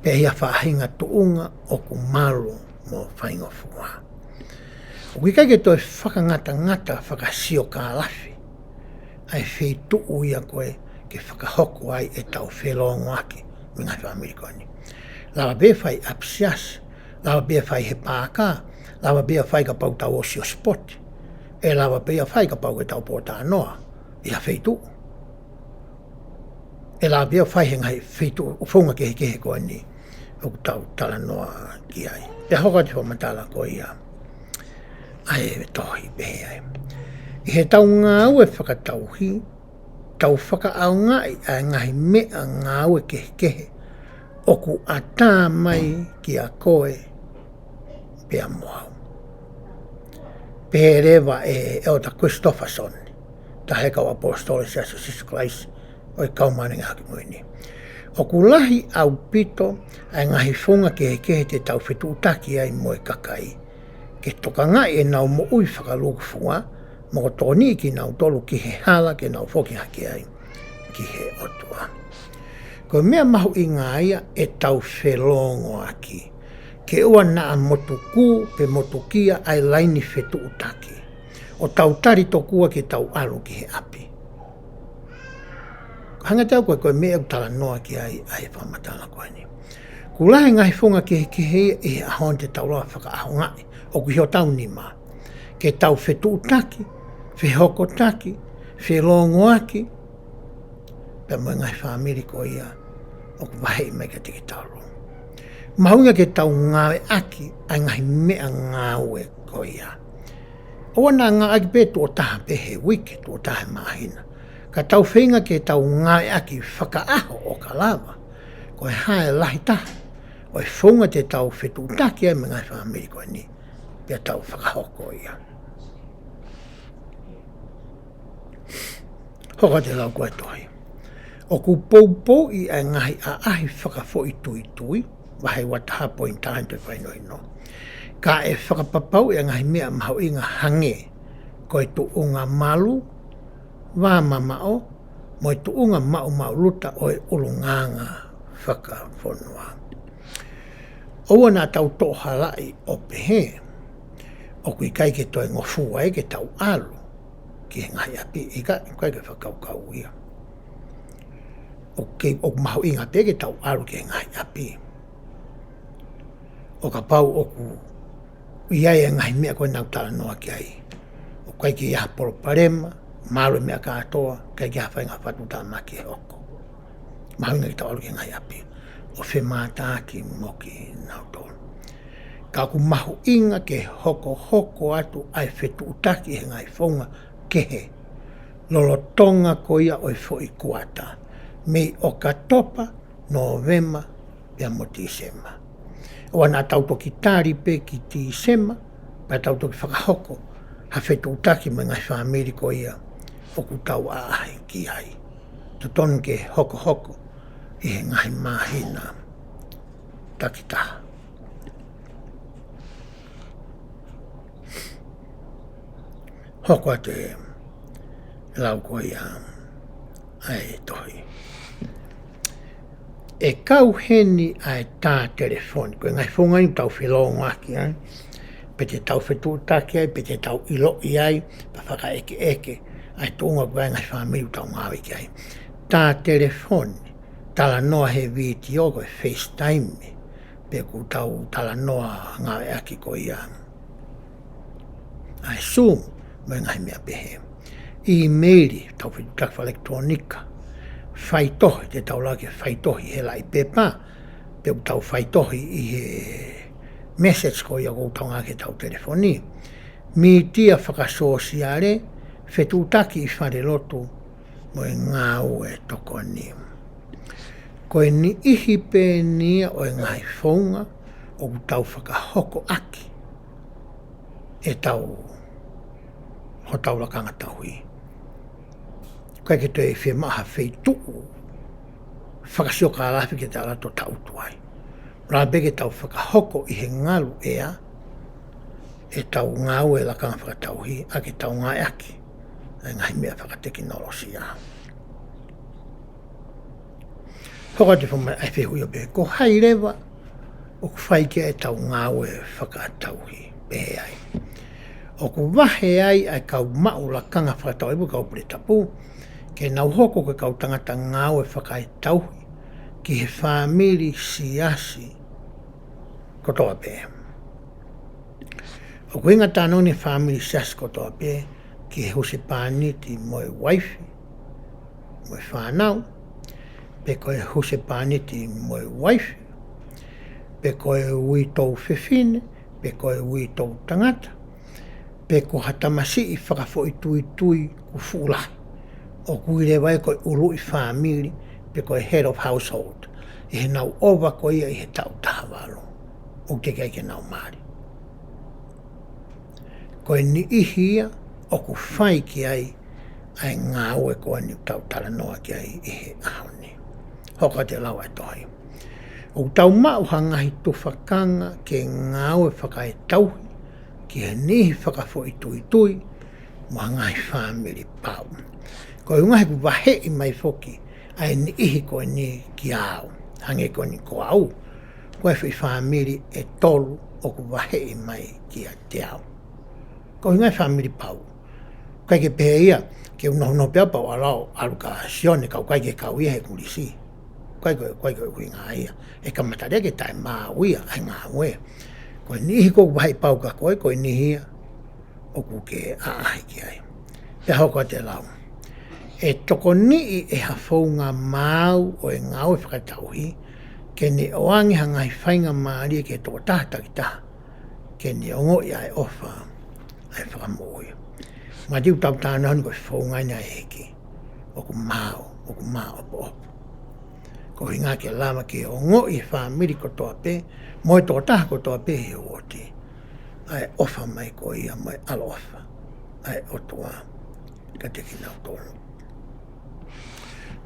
pe hia whahinga tuunga o ku malu mo whaingofua. O ki kai ke toi whakangata whakasio ka lafi, ai whei tuu ia koe ke whakahoko ai e tau whelongoa ki minga whamirikoni. Lawa be whai api siasi, lawa be whai he pāka, lawa be whai ka pau tau osio spoti. E lawa pe ia whai ka pau e tau pōtā noa, i a wheitu. E lawa pe ia whai he ngai wheitu, u whaunga kehe koe ni, o tau tala noa ki ai. E hoka te whamatala koe ia, ai e tohi pehe ai. I he tau Ngaue Fakaetauhi, tau whakaau ngai a ngahi mea Ngaue kehe, o ku ata mai ki a koe pe a moau. Perewa e ota Christopherson, ta hekau apostoli Sisu Kalaisi, o i kaumaninga haki muini. O ku lahi au pito, ai ngahi whonga kehe te tau whetu utaki ai moe kakai. Ke toka ngai e nau mo ui whakaluku fua, mo ko tōni ki nau tolu ki he hala ke nau whoki haki ai, ki he otua. Ko mea mahu i ngaia e tau whelongo aki. Ke ua naa motuku pe motukia ai laini whetu utaki. O tau tari tokua ki tau alu ki he api. Hanga tau koe mea utala noa ki ai whamatala koe ni. Kulahe ngahi whonga ke hea e ahon te tau loa whakaaho ngai. O ku hio tau ni maa. Ke tau whetu utaki, whehoko taki, whelongo aki. Pea moe ngahi whamiri ko ia. O ku VAHE mai ka tiki tau rongo. Mahunga ke tau Ngaue aki, ai ngahi mea Ngaue ko ia. Oa nā ngā aki pe tō taha pehe wiki, tō taha mahina. Ka tau whenga ke tau Ngaue aki whakaaho o ka lava. Ko e hae lahi taha. O e whonga te tau whetu taki ai me ngai whamiri koe ni. Pea tau whakahoko ia. Hoka te lau koe tohi. O ku poupou i ai ngahi a ahi whakafo i tui. Wahai wataha po in tahan te whainoino. Ka e whakapapau e ngahi mea mahau i ngā hange, koe tu o ngā malu, wā mamao, mo tu unga mau luta o ulunganga whakafonua. Oua nā tau tohalai o pehe, o kui kai ke toi ngofua e ke tau alu, ki he ngai api, i kai ke whakaukau ia. O mahu inga pe ke tau alu ki he ngai api. O ka pau o ku iai e ngai mea koe nau tala noa ki ai. O kai ki ia polo parema, malu mea katoa, kai ki hawhai ngā whatu tā maki he oko. Mahu inga ki tau alu ki he ngai api. O whi mātā ki moki nau tōnu. Ka ku mahu inga ke hoko atu ai whetu utaki he ngai whaunga kehe. Lolotonga ko ia oi fo i kuata. Mei o ka topa Novema pia mo Tisema. O ana tautoki tāri pe ki Tisema, pa tautoki whakahoko, ha whetu utaki me ngai whamiri ko ia o ku tau aahi ki ai. Tutonu ke hoko i he ngai mahina takitaha. Hoko atu e lau ko ia ai tohi. E kau heni ai tā telefoni, koe ngai whunga ni tau whilonga aki ai, pe te tau whetutaki ai, pe te tau ilo i ai, pa whaka eke, ai tōnga koe ngai whamiru tau ngāwi ki ai. Tā telefoni, tala noa he viti o koe FaceTime, pe ku tau tala noa ngāwe aki ko ia. Ai Zoom, mai ngai mea pehe. E-maili, tau whitutaki elektronika, whaitohi, te tau lake whaitohi he lai pepa, pe u tau whaitohi i he message ko ia kou tau ngake tau telefoni. Mi tia whakasosiare, whetutaki i whare lotu, mo e Ngaue toko ni. Koe ni ihi pe nia o e ngai whaunga, o ku tau whakahoko aki, e tau ho tau lakanga tauhi. Koe ke toi whi maha whei tuu, whakasio ka alafi ke te alato tau tuai. Rā beke tau whakahoko i he ngalu ea, e tau Ngaue lakanga whakatauhi, a ke tau ngai aki, e ngai mea whakatekinolosia. Hoka te whamai ai whehui o pe, ko hai rewa, o ku whaike e tau Ngaue whakatauhi, pehe ai. O ku VAHE ai kau mau lakanga whakatau ipu kau pere tapu, ke nau hoko ke kau tangata Ngaue Fakaetauhi, ki he whamiri Siasi kotoa pē. O ku inga tānou ni whamiri Siasi kotoa pē, ki he huse pāniti moe waifi, moe whanau, pe koe huse pāniti moe waifi, pe koe ui tau whiwhine, pe koe ui tau tangata, pe ko hatamasi i whakafo i tui ku fuulahi. O kuire wai koe uru i whamiri, pe koe head of household. I he nau owa ko ia i he tau tahawalo. O ke kei ke nau maari. Koe ni ihia, o ku whai ki ai Ngaue koe ni tau tala noa ki ai i he ahoni. Hoka te lau ai tohi. O tau mau hangahi tufakanga ke Ngaue Fakaetauhi, ki he nihi whakafo i tui, mo hangai whamiri pau. Koe ungahe ku VAHE i mai foki, ai ni ihi koe ni ki au, hange koe ni ko au, koe whi whamiri e tolu o ku VAHE i mai ki a te au. Koe ungahe whamiri pau. Koe ke pehe ia, ke unohono pia pau alau, aluka sione kau kai ke kau ia he kulisi. Koe hui Ngaahi ia, e kamatarea ke tai maa uia, ai Ngaue. Koe nihi ko VAHE pau ka koe nihi ia, o ku ke aahi ki ai. Pea hoko te lau. E toko nii e hawhaunga mau o e Ngaue Fakaetauhi, ke ni oangi hangai whainga maari ke toko tahata ki taha, ke ni ongo i ai ofa, ai whakamoi. Ngā tiu tau tāna honi koe whaunga ina e heki, o ku mau opo. Ko hinga ke lama ke ongo i whamiri kotoa pe, moe toko taha kotoa pe he oti, ai ofa mai ko ia, mai alo ofa, ai otoa, ka teki nau tonu.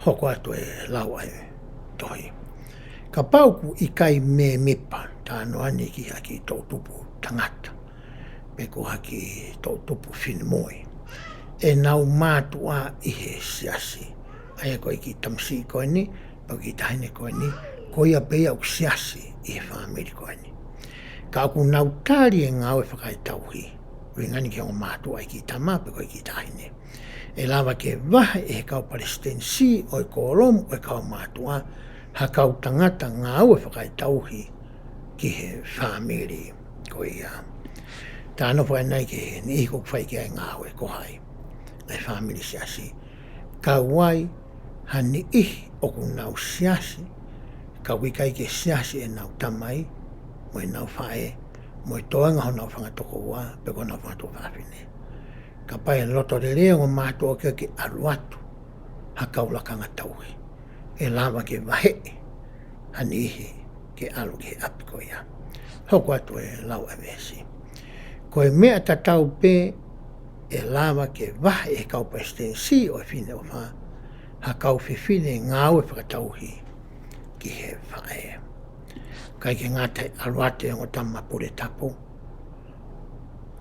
Hoko atu e lau ai tohi. Ka pauku i kai me mipa, tāno ani ki haki tō tupu tangata, pe ko haki tō tupu whinemoi. E nau mātua i he Siasi, Ai ko ki tamsi ko ni, pa ki tahine ko ni, ko ia pe au siasi I family ko ni. Ka ku nau tari Ngaue Fakaetauhi. Ringani ke o mātua I ki tama pe ko ki tahine. E lava ke VAHE e kau Palestinsi o kolom o kau mātua ha kau tangata Ngaue Fakaetauhi ki he family ko ia. Tāno whai nei ke ni ko whai ke Ngaue ko hai. E family siasi. Ka wai hani o ku nau siasi. Ka wikai ke siasi e nau tamai. Mo e nau whae. Mo e toanga ho nau whangatoko wā. Pe ko nau whangatoko whawhine. Ka pai loto de leo o mātua ke aluatu. Ha kaulakanga tauhi. E lava ke VAHE. Hani ke alu ke api ko ia. Hoko atu e lau e vesi. Ko e mea tatau pe e lava ke VAHE e kau Palestinsi o e fine o wha. Ha kau whiwhine Ngaue Fakaetauhi ki he whae. Kai ke ngātai aluate o tama pure tapu.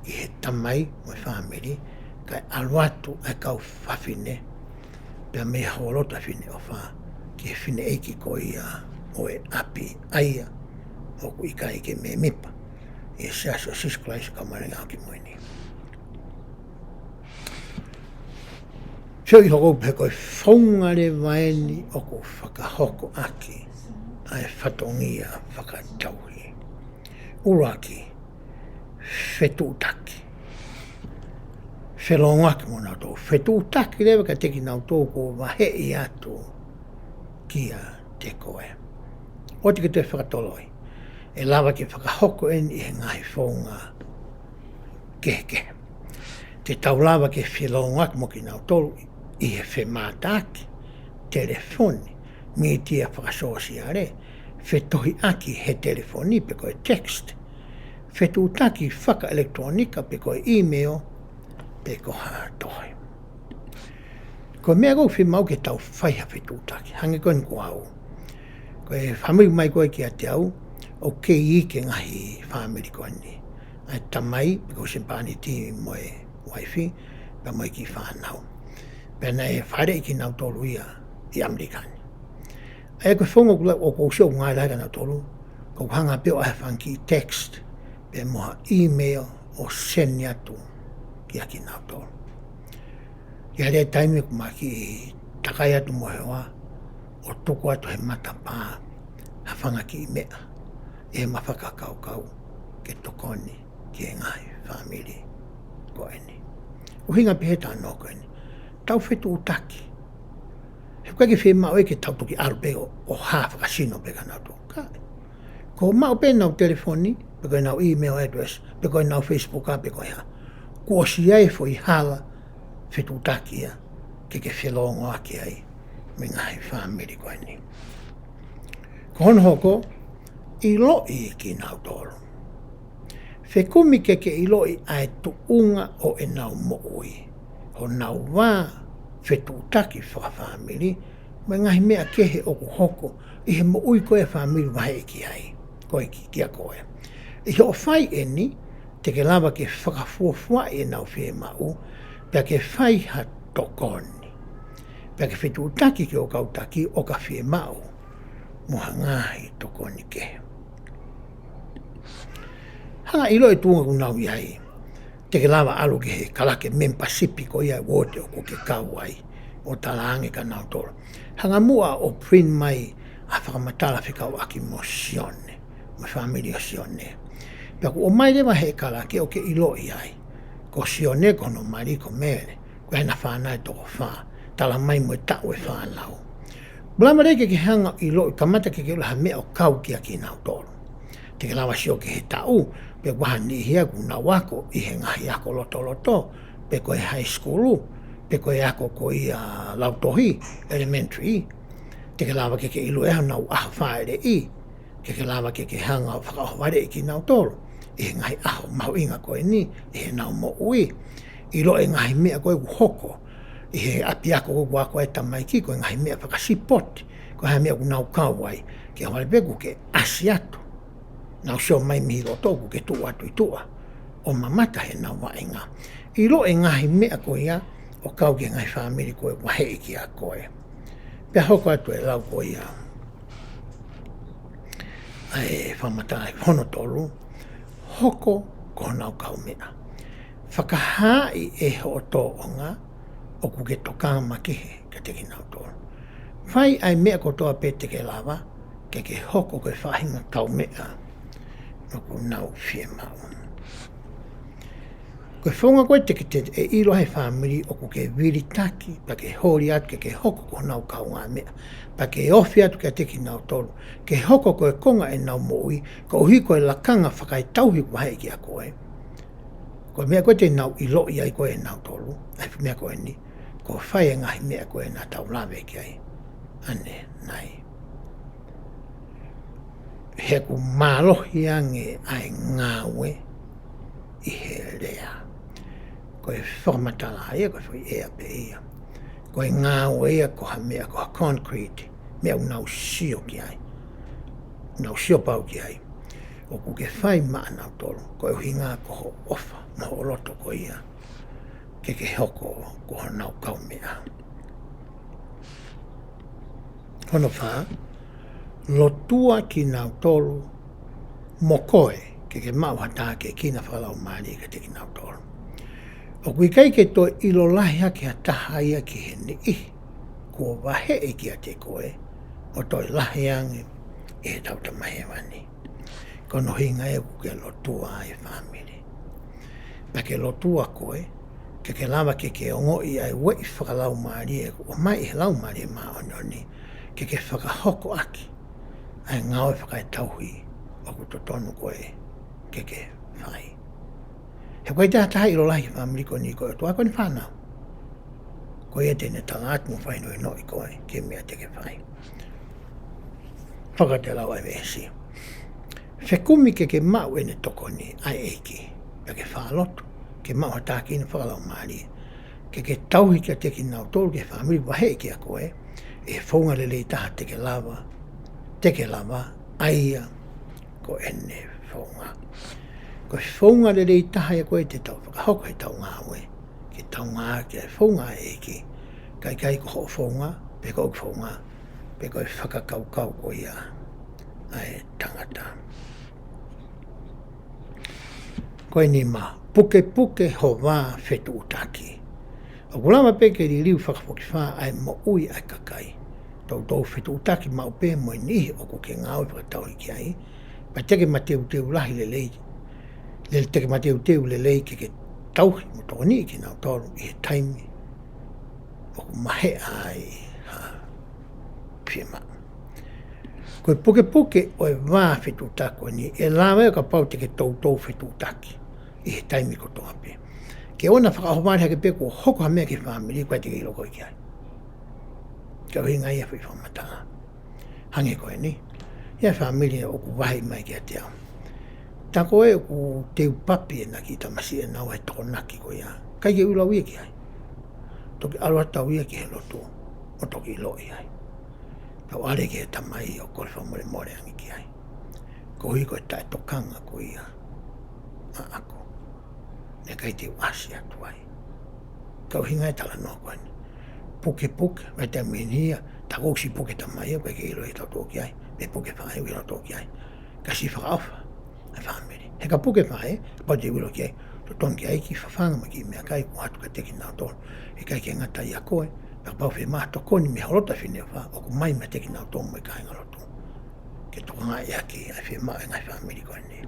I he tamai o e whamiri. Kai aluatu e kau whawhine. Pea mea haolota whine o wha. Ki he whine eiki ko ia o e api aia. O ku i kai ke me mipa. I e Siasi o Sisu Kalaisi ka marenga ki moini. Whio I hoko pe koe whaungare waeni o ku whakahoko aki. Ai whatongia Fakaetauhi. Uraki. Whetutaki. Whelongaki mo nau tō. Whetutaki lewa ka teki nau tō ko VAHE I atu kia te koe. O te te whakatoloi. E lava ke whakahoko eni I he ngahi whaunga keke. Te taulava ke whelongaki mo ki nau tolu I he whemātaki. Telefoni. Mi tia whakasosi are. Whetohi aki he telefoni pe koe text. Whetutaki whaka-elektronika pe koe email pe koha tohi. Ko mea kou whimau ke tau whaiha whetutaki. Hange koe nko au. Koe whamui mai koe ki a te au. O kei ke ngahi whamiri koe ni. Ai tamai pe koe sempani ti moe waifi. Pa moe ki whanau. Pena e whare ki nau tolu ia I Amerikani. Ai koe whonga kula o kou sio ngai laika nau tolu. Kou hanga peo ai whanki text. Pe moha email o seni atu ki aki nau tolu. Ia rea taimi kuma ki takai atu mohe wa. O tuku atu he mata pā. Ha whanga ki mea. E mawhaka kau ke tokoni ki e ngai whamiri ko eni. Uhinga piheta no ko eni. Tau whetu utaki. He kake whi mao e ke tau toki arupe o hawhaka sino peka nau tō. Ko mao pe nau telefoni, pe koe nau email address, pe koe nau Facebook a pe koe ha. Kua si ai fo I hala whetu utaki ia, ke whelongo aki ai, me ngai whamiri koe ni. Ko hono hoko, I loi ki nau tōru. Whekumi ke I loi ai tuunga o e nau mo'ui. Ho nau wā whetutaki whakawhamiri, mai ngahi mea kehe o ku hoko, I he mo'ui koe whamiri VAHE ki ai, koe ki kia koe. I ho whai eni, te ke lava ke whakafuafua e nau whee mau, pia ke whai ha tokoni. Pia ke whetutaki ke o kautaki o ka whee mau, moha Ngaahi tokoni kehe. Hanga ilo e tuunga ku nau iai, te ke lava alu ke he kalake men Pasifiko ia wote o ko ke kauai o talaange ka nau toro. Hanga mua o print mai a whakamatala whikau aki mo sione, mo familia sione. Pia ku o mai lewa he kalake o ke ilo iai, ko sione ko no mari ko mere, ko hena whanai toko wha, tala mai mo e tau e whanau. Blama reke ke hanga ilo I kamata ke ulaha mea o kau ki aki nau toro. Te ke lawa sio ke he tau, pe wahan ni hia ku na wako I he ngahi ako loto, pe koe high school, pe koe ako ko I TOHI, elementary, te ke lawa ke ilu eha nau aho whaere I, ke lawa ke hanga o whakahoware I ki nau toro, I he ngahi aho mau inga koe ni, I he nau mo ui, I lo e ngahi mea koe ku hoko, I he api ako ko wako e tamai ki koe ngahi mea whakasipoti, koe hai mea ku nau kauai, ke hawale peku ke asiato, nau sio mai mihi lo tōku ke tua atu I tua. O mamata he nau waenga. I lo e ngahi mea koe ia, o kau ke ngahi whamiri koe wahe ki a koe. Pea hoko atu e lau ko ia. Ai whamata ai hono tolu. Hoko ko nau kau mea. Whakahai e ho tō onga o ku ke toka makihe ka te ki nau tolu. Whai ai mea ko toa pe te ke lava ke hoko ke whahinga kau mea no ku nau whie mau. Koe whonga koe te e ilo hei whamiri o ku ke viritaki pa ke hori atu ke hoko ko nau kau ngā mea. Pa ke ofi atu ke te ki nau tolu. Ke hoko koe konga e nau moui ko uhi koe lakanga whakaetauhi ku hei ki a koe. Koe mea koe te nau ilo i ai koe e nau tolu. Ai mea koe ni. Ko whai e ngahi mea koe nā tau lawe ki ai. Ane nai. He ku mālohi ange ai Ngaue i he rea. Koe whakamatala ia, koe whai ea pe ia. Koe Ngaue ia ko ha mea, ko ha concrete, mea unau sio ki ai. Unau sio pau ki ai. O ku ke whai maa nau tolu, koe uhi ngā ko ho ofa, ma ho loto ko ia. Ke hoko ko ho nau kau mea. Hono wha, lotua ki nau tolu, mo koe, ke mau hata ke kina whalau maari ka te ki nau tolu. O kui kai ke toi ilo lahi ki a taha ia ki he ni i, kua VAHE e ki a te koe, o toi lahi ange e he tau tamahe wani. Kono hinga e ku ke lotua ai whamiri. Pa ke lotua koe, ke lava ke ongo i ai wei whakalau maari e, o mai e lau maari e maa ononi, ke whakahoko aki, ai Ngaue Fakaetauhi, o ku totonu koe, ke whai. He koe te hataha ilo lahi whamiri ko ni koe, tua koe ni whanau. Koe e tene tanga atu mo whaino i no i koe, ke mea te ke whai. Whakate lau ai vesi. Whekumi ke mau ene toko ni ai eiki, pe ke whaalotu, ke mau hataki ina whakalau maari. Ke tauhi kia te ki nau tolu ke whamiri VAHE ki a koe, e whaunga lele i taha te ke lava, aia, ko ene whaunga. Ko whaunga lele i taha ia koe te tau whakahoko he tau Ngaue, ke tau ngā ki a whaunga e ki, kai ko ho whaunga, pe ko whaunga, pe ko whakakaukau ko ia, ai tangata. Koe ni ma, puke ho wā whetu utaki. O kulama pe ke li liu whakapoki wha ai mo ui ai kakai. Tau whetu utaki mau pe mo nihi o ku ke Ngaue Fakaetauhi ki ai, pa teke mateu lahi le lei. Le teke mateu le lei ke tauhi mo toko ni ki nau tolu i he taimi. O ku mahe ai ha pima. Koe puke o e wā whetu utaki ni, e lawe o ka pau teke tau whetu utaki i he taimi ko toa pe. Ke ona whakahomari hake pe ko hoko ha mea ki whamiri koe teke ilo koe ki ai. Ka hinga ia whi whamata. Hange koe ni. Ia whamiri o ku wahi mai ki a te au. Tā koe o ku teu papi e naki tamasi e nau e toko naki koe ia. Kai ke ula uia ki ai. Toki aluata uia ki he lotu. O toki ilo i ai. Tau are ki he tamai o kore whamore more angi ki ai. Ko hui koe tae tokanga koe ia. A ako. Ne kai te wasi atu ai. Kau hinga e tala no koe ni. Puke, mai te menia, ta koksi puke tamai, koe ke ilo e tau tōki ai, me puke whae ui lau tōki ai. Kasi whakauwha, ai whamiri. He ka puke whae, pau te ui ki ai, to tonki ai ki whawhanga ma ki mea kai, ko hatu ka teki nau tōru. E kai ke ngata i a koe, pa pau whi maa tokoni me holota whine wha, o ku mai ma teki nau tōru mo i kai ngalotu. Ke toko ngā i aki, ai whi maa e ngai whamiri koe ni.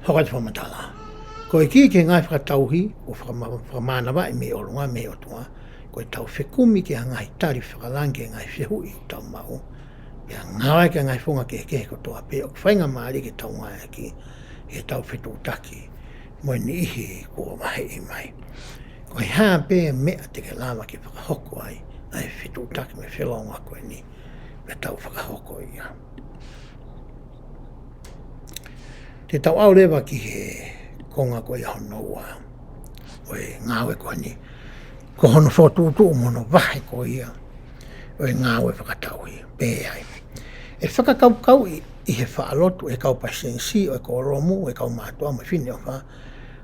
Hokai te whamatala. Ko e ki ke ngai whakatauhi o whakamanawa e me olunga me otua, ko e tau whekumi ke ngai tari whakalange ngai whehu i tau mau, pia ngawe ke ngai whunga ke ko toa pe, o whainga maari ke tau ngai aki, e tau whetu utaki, mo ni ihi ko mahe i mai. Ko e haa pe mea te ke lama ke whakahoko ai, ai whetu utaki me whelonga koe ni, me tau whakahoko ia. Te tau au lewa ki he konga koe i honoua, o e Ngaue koe ni, ko hono whotūtū mono VAHE koe ia, o e Ngaue Fakaetauhi, pē ai. E whakakaukau i he whaalotu, e kau pasensi, o e koromu, o e kau mātua, mo whine o wha,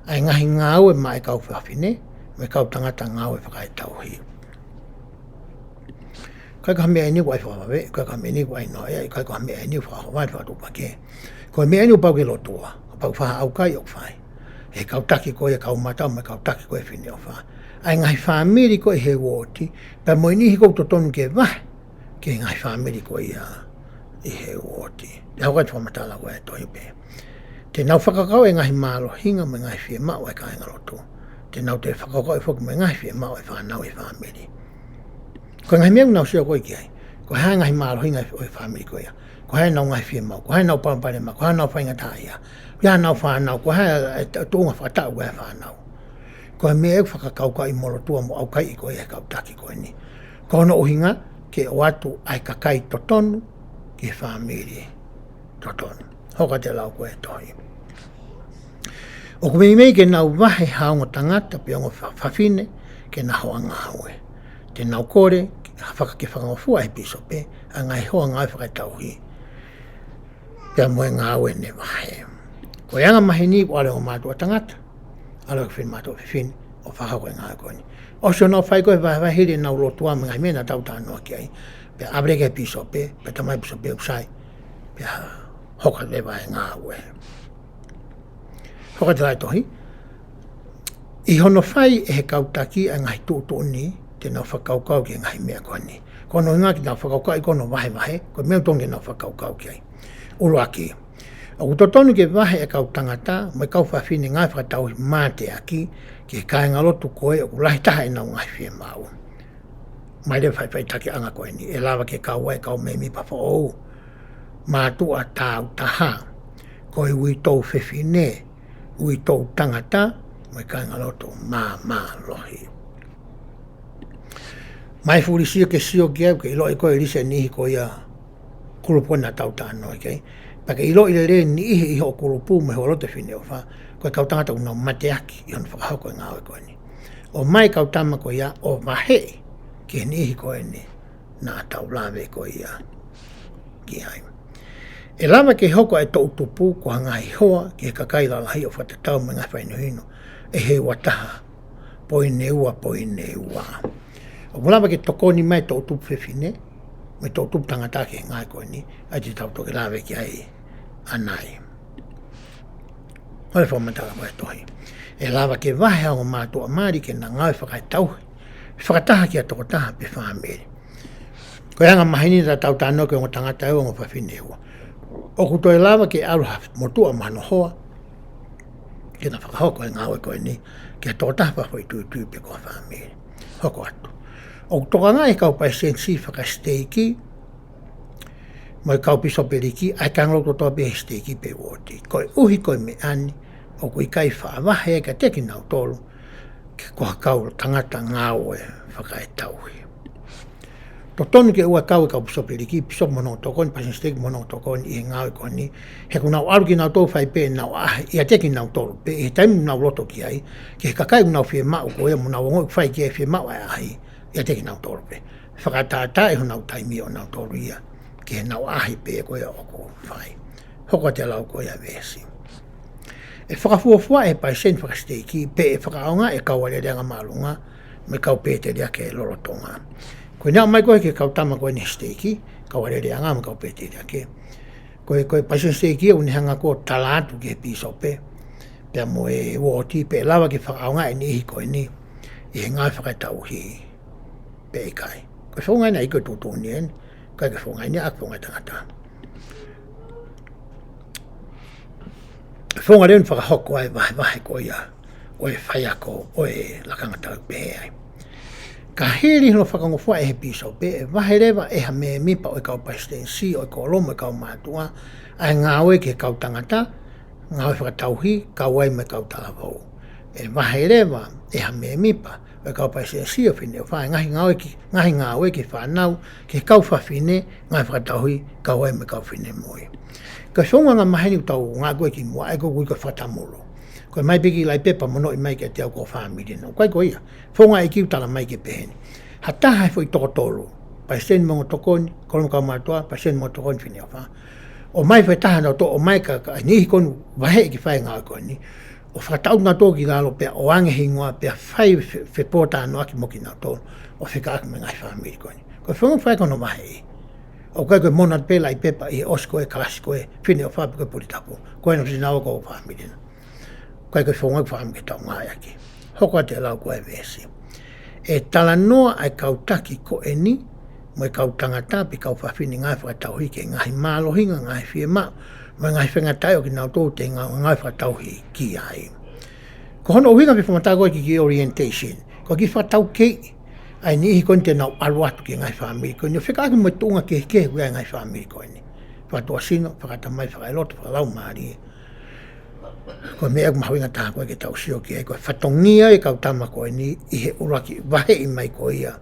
ai ngahi Ngaue ma e kau whawhine, me kau tangata Ngaue Fakaetauhi. Kai ka mea ni wai whawe, kai ka mea ni wai noia, kai ka mea ni whawai whatupa ko mea ni pau ke lotua, pau wha au kai o whai. He kau taki koe kau matau, me kau taki koe whine o wha. Ai ngai whamiri koe he woti, pa moi ni hikou to tonu ke vahe, ke ngai whamiri koe i he woti. Te hau kai whamatala koe e tohi pe. Te nau whakakau e ngahi mālo hinga me ngai whie mau e kai ngalotu. Te nau te whakakau e whoku me ngai whie mau e whanau e whamiri. Ko ngai mea nau sio koe ki ai, ko hae ngahi mālo hinga o e whamiri koe ia. Ko hae nau ngai whie mau, ko hae nau pampare mau, ko hae nau whainga tāia. Ia nau whanau, ko hae tūnga whakatau koe whanau. Ko mea e whakakau ka i moro tua mo au kai i koe e kau taki koe ni. Ko no uhinga ke o atu ai kakai totonu ki whamiri totonu. Hoka te lau koe tohi. O kumei mei ke nau vahe haongo tangata pe ongo whawhine ke na hoa Ngaue. Te nau kore ke whakangofua e piso pe a ngai hoa ngai Fakaetauhi. Pea moe Ngaue ne vahe. Ko yanga mahi ni o ale o mātua tangata. Ale o whine mātua whine o whahau koe Ngaue koe ni. O sio nau whai koe wahiri nau lotua me ngai mena tau tānoa ki ai. Pea abreke piso pe, pe tamai piso pe usai. Pea hoka lewa e Ngaue. Hoka te lai tohi. I hono whai e he kautaki a ngai tūtō ni te nau whakaukau ki ngai mea koe ni. Kono inga ki nau whakaukau i kono vahe, ko mea tongi nau whakaukau ki ai. Ulu aki. O kutotonu ke vahe e kau tangata, mai kau whawhine ngai Fakaetauhi māte aki, ki kai ngalotu koe o kulahi taha e nau ngai whie mau. Mai le whai taki anga koe ni, e lawa ke kau wai kau me mi papa ou. Mātua tāu taha, koe ui tau whewhine, ui tau tangata, mai kai ngalotu mā lohi. Mai furi sio ke sio ki au, ke ilo i koe lise nihi koe ia kulupona tau tāno, okay? Pake ilo i le ni ihe iho kulupu me ho lote whine o wha, koe kau tangata unau mate aki, i hon whakahau koe Ngaue koe ni. O mai kau tama koe ia, o VAHE, ke ni ihi koe ni, nā tau lawe koe ia, ki hai. E lama ke hoko e tau tupu ko ngai hoa ke kakai la lahi o whatatau me ngai whainuhino e he wataha poine ua. O mulama ke tokoni mai tau tupu whewhine me tau tupu tangata ke ngai koe ni a te tau toke lawe ki ai anai. Hore whamatala koe tohi. E lama ke vahe o mātua maari ke na Ngaue Fakaetauhi. Whakataha ki a toko taha pe whamere. Koe hanga mahini ta tau tāno ke o tangata e o ngā whawhine ua. O kuto e lava ke aruha motua mano hoa, ke na whakahoko e Ngaue koe ni, ke tō taha whai tui pe koa whamere. Hoko atu. O kutoka ngā e kau pai sensi whakasteiki, mo e kau piso periki, ai kanglo totoa pe steiki pe woti. Koe uhi koe me ani, o kui kai whaavahe e ka teki nau tolu, ke koha kau tangata Ngaue Fakaetauhi. Totonu ke ua kau e kau piso periki, piso mono tokoni, pasin steiki mono tokoni i Ngaue koe ni, he ku nau aru ki nau tolu whai pe nau ahe, ia teki nau tolu pe, he taimu nau loto ki ai, ke he kakai nau whie mau koe, mo nau ngoi whai ki e whie mau ai ahi, ia teki nau tolu pe. Whakatata e ho nau taimi o nau tolu ia, ke he nau ahi pe koe o ko whai. Hoko te lau koe a vesi. E whakafuafua e pai sen whakasteiki, pe e whakaonga e kau alereanga malunga, me kau pete rea ke lorotonga. Koe nea mai koe ke kau tama koe ne steiki, kau alereanga me kau pete rea ke. Koe pai sen steiki e unihanga ko talatu ke piso pe, pea mo e woti, pe lawa ke whakaonga e nihi koe ni, i he Ngaue Fakaetauhi pe e kai. Koe whaungai na iko tūtūni en, kai ke whaungai ni ak whaungai tangata. Whaunga reun whakahoko ai vahe koe ia, o e whaiako, o e lakangata pehe ai. Ka heri hino whakangofua e he piso pe, e vahe rewa e ha me mipa o e kau paistensi, o e kau lomo e kau mātua, ai Ngaue ke kau tangata, Ngaue Fakaetauhi, kau ai me kau talavou. E vahe rewa e ha me mipa, o e kau paistensi o whine o whae, ngahi Ngaue ke whanau, ke kau whawhine, Ngaue Fakaetauhi, kau ai me kau whine moi. Ka whonga ngā maheni u tau ngā koe ki mua, e ko kui ko whatamuro. Koe mai piki lai pepa mono i mai ke te au ko whamiri no. Koe ko ia, whonga e kiu tala mai ke peheni. Ha taha e whoi toko tolu, pai sen mongo tokoni, kolom kau mātua, pai sen mongo tokoni whine o wha. O mai whai taha nao to, o mai ka nihi konu wahe ki whae ngā koe ni. o whakatau ngā tō ki lalo pia o angehingoa pia whai whepōta anō aki moki ngā tō o whikaaki me ngai whamiri koini. Koe whangu whai kono mahe i. O koe koe mona pela I pepa I osko e kalasi koe whine o whapi koe puritapu. Koe no sinau ko o whamiri na. Koe koe whangu whamiri tau ngai aki. Hoko te lau koe vesi. E tala noa ai kautaki ko e ni mo e kau tangata pi kau whawhini ngai whakatauhi ke ngahi mālohinga ngai whie mao. Mai ngai whengatai o ki nau tō te ngai whakatauhi ki ai. Ko hono uhinga pe whamatako ki orientation. Ko ki whakatau kei. Ai ni ihi koin te nau alu atu ki ngai whamiri koini. O whikaaki mo tunga ke hua ngai whamiri koini. Whakatua sino, whakatamai, whakailoto, whakalau maari. Ko mea kumahuinga taha koe ke tau sio ki e koe whatongia e kau tama koe ni I he uraki vahe I mai koe ia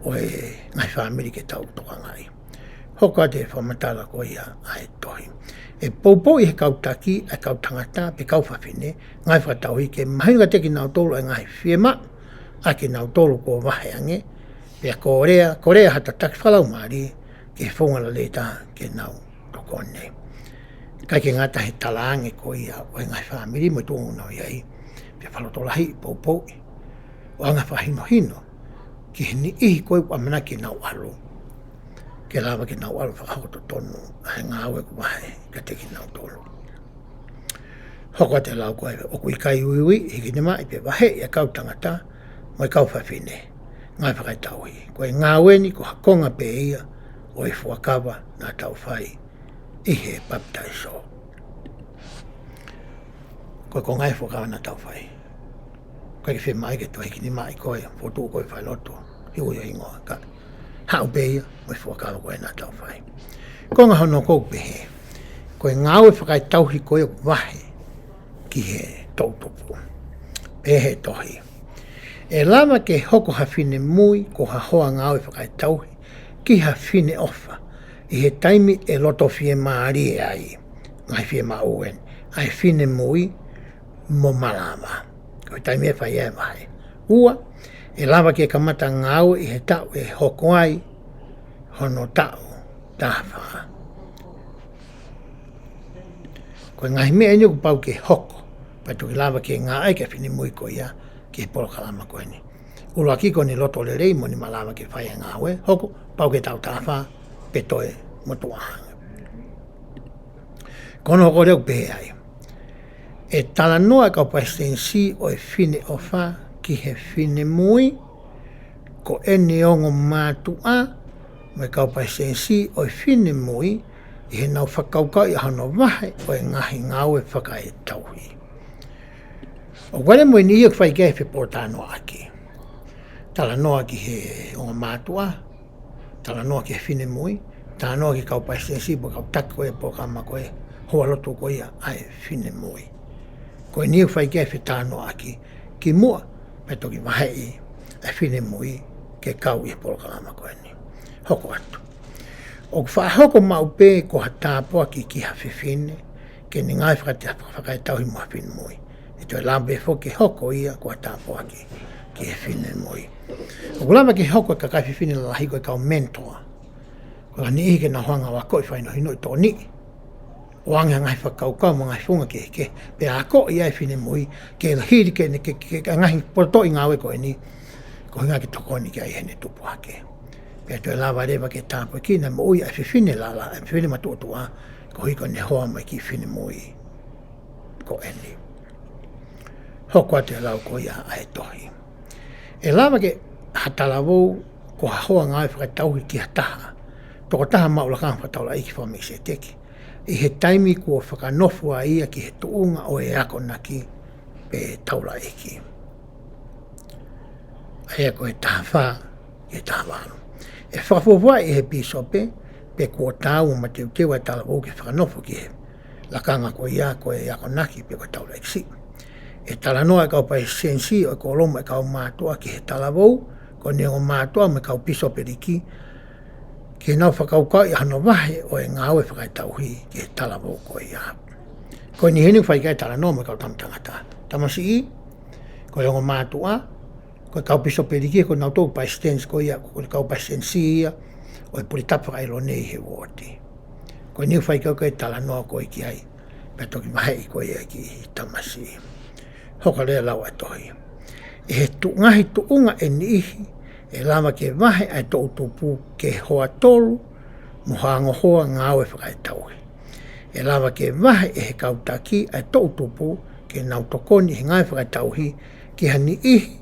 o e ngai whamiri ke tau toka ngai. Hoka te whamatala koe ia ai tohi. E poupou I he kau taki, e kau tangata, pe kau whawhine, ngai whakatauhi ke mahinga teki nau tolu e ngai whiema, a ke nau tolu ko vahe ange, pe korea hata taki whalau maari, ke whongala leta ke nau toko nei. Kai ke ngata he talaange ko ia o e ngai whamiri mo tōngu nau iai, pe whalotolahi poupou I. O anga whahino hino, ki he ni ihi koe wamana ki nau alu. Ke lawa ki nau alu whakahoto tonu, a he Ngaue ku vahe, ka teki nau tolu. Hoko te lau koe, o kui kai uiui, hiki ni mai pe vahe ia kau tangata, mo I kau whawhine, ngai Fakaetauhi. Koe Ngaue ni ko hakonga pe ia, o I fuakawa nā tau whai. I he baptaiso. Koe ko ngai fuakawa nā tau whai. Koe ki whi mai ke toi ki ni mai koe, fotu koe whai loto, hi ui ingoa ka. Hau pe ia, mo I fuakawa koe nā tau whai. Ko ngā hono kou pehe, koe Ngaue Fakaetauhi koe vahe, ki he tautupu. Pehe tohi. E lama ke hoko hawhine mui ko hoa Ngaue Fakaetauhi ki hawhine ofa I he taimi e loto fie maari e ai ngai fie mauen ai whine mui mo malama ko taimi e whai e vahe ua e lama ke kamata Ngaue I he tau e hoko ai hono tau tawha ko ngai mea ni ku pau ke hoko patu ki lama ke Ngaahi ke whine mui ko ia ke polo kalama koe ni. Ula kiko ni loto le rei mo ni malama ke whai Ngaue, hoko, pau ke tau tawha, pe toe mo tuahanga. Kono hoko reu pehe ai. E tala noa kau pastensi o e whine ofa ki he whine mui, ko ene ongo mātua, me kau pastensi o e whine mui, I he nau whakaukau I hano vahe o e ngahi Ngaue Fakaetauhi. O wale mo ni ia whai kei whi pōtāno aki. Tala noa ki he onga mātua, tala noa ki he whine mui, tala noa ki kau pastensi po kau taki koe po kama koe, hoa loto koe ia ai whine mui. Koe ni ia whai kei whi tāno aki, ki mua, me toki wahei ai whine mui, ke kau I po kama koe ni. Hoko atu. O whahoko maupe ko ha tāpua ki hawhiwhine, ke ni ngai Whakaetauhi mo hawhine mui. E toi lampe whoke hoko ia ko ha tāpua ki hawhine mui. O kulama ki hoko ka kai whiwhine la lahi koe kau mentor. Ko la ni ihi ke na hoanga wa koe whaino hino I tō ni. O anga ngai whakaukau mo ngai whunga ke. Pe a ko ia whine mui, ke la hiri ke ngahi poto I Ngaue koe ni, ko hinga ki tokoni ki ai hene tupu hake. Pea toi lawa rewa ke tāpua ki na mo ui a whiwhine lala, a whiwhine matuotua, ko hiko ne hoa mai ki whine mui ko eni. Hoko atu lau ko ia ai tohi. E lawa ke hatalavou ko hoa Ngaue Fakaetauhi ki hataha, toko taha maulakanga whataula iki whamei se teki. I he taimi kua whakanofua ia ki he tuunga o e ako naki pe taula iki. Aia ko e taha wha, e taha wānu. E whakafua I he pisope, pe kua tāu ma teu tewa e talavou ki whakanofu ki he. Lakanga ko ia ko e ako naki pe ko taula iksi. E talanoa e kau pai sensi o e koloma e kau mātua ki he talavou, ko ne o mātua me kau pisope riki, ki nau whakaukau I hano vahe o e Ngaue Fakaetauhi ki he talavou ko ia. Ko ni henu whaikai talanoa me kau tamtangata. Tamasi I, ko e o mātua, ko kau piso periki ko nau tō pai stens ko ia ko kau pai sensia o e puri tapa ai lo nei he woti ko ni fai ko tala no ko ki ai pe to ki mai ko ia ki tamasi hoka lea lau ai tohi. E he tu ngahi tu unga e ni ihi, e lama ke vahe ai tō utupu ke hoa tolu, mo hango hoa Ngaue Fakaetauhi. E lama ke vahe e he kautaki ai tō utupu ke nau tokoni he Ngaue Fakaetauhi ki ha ni ihi,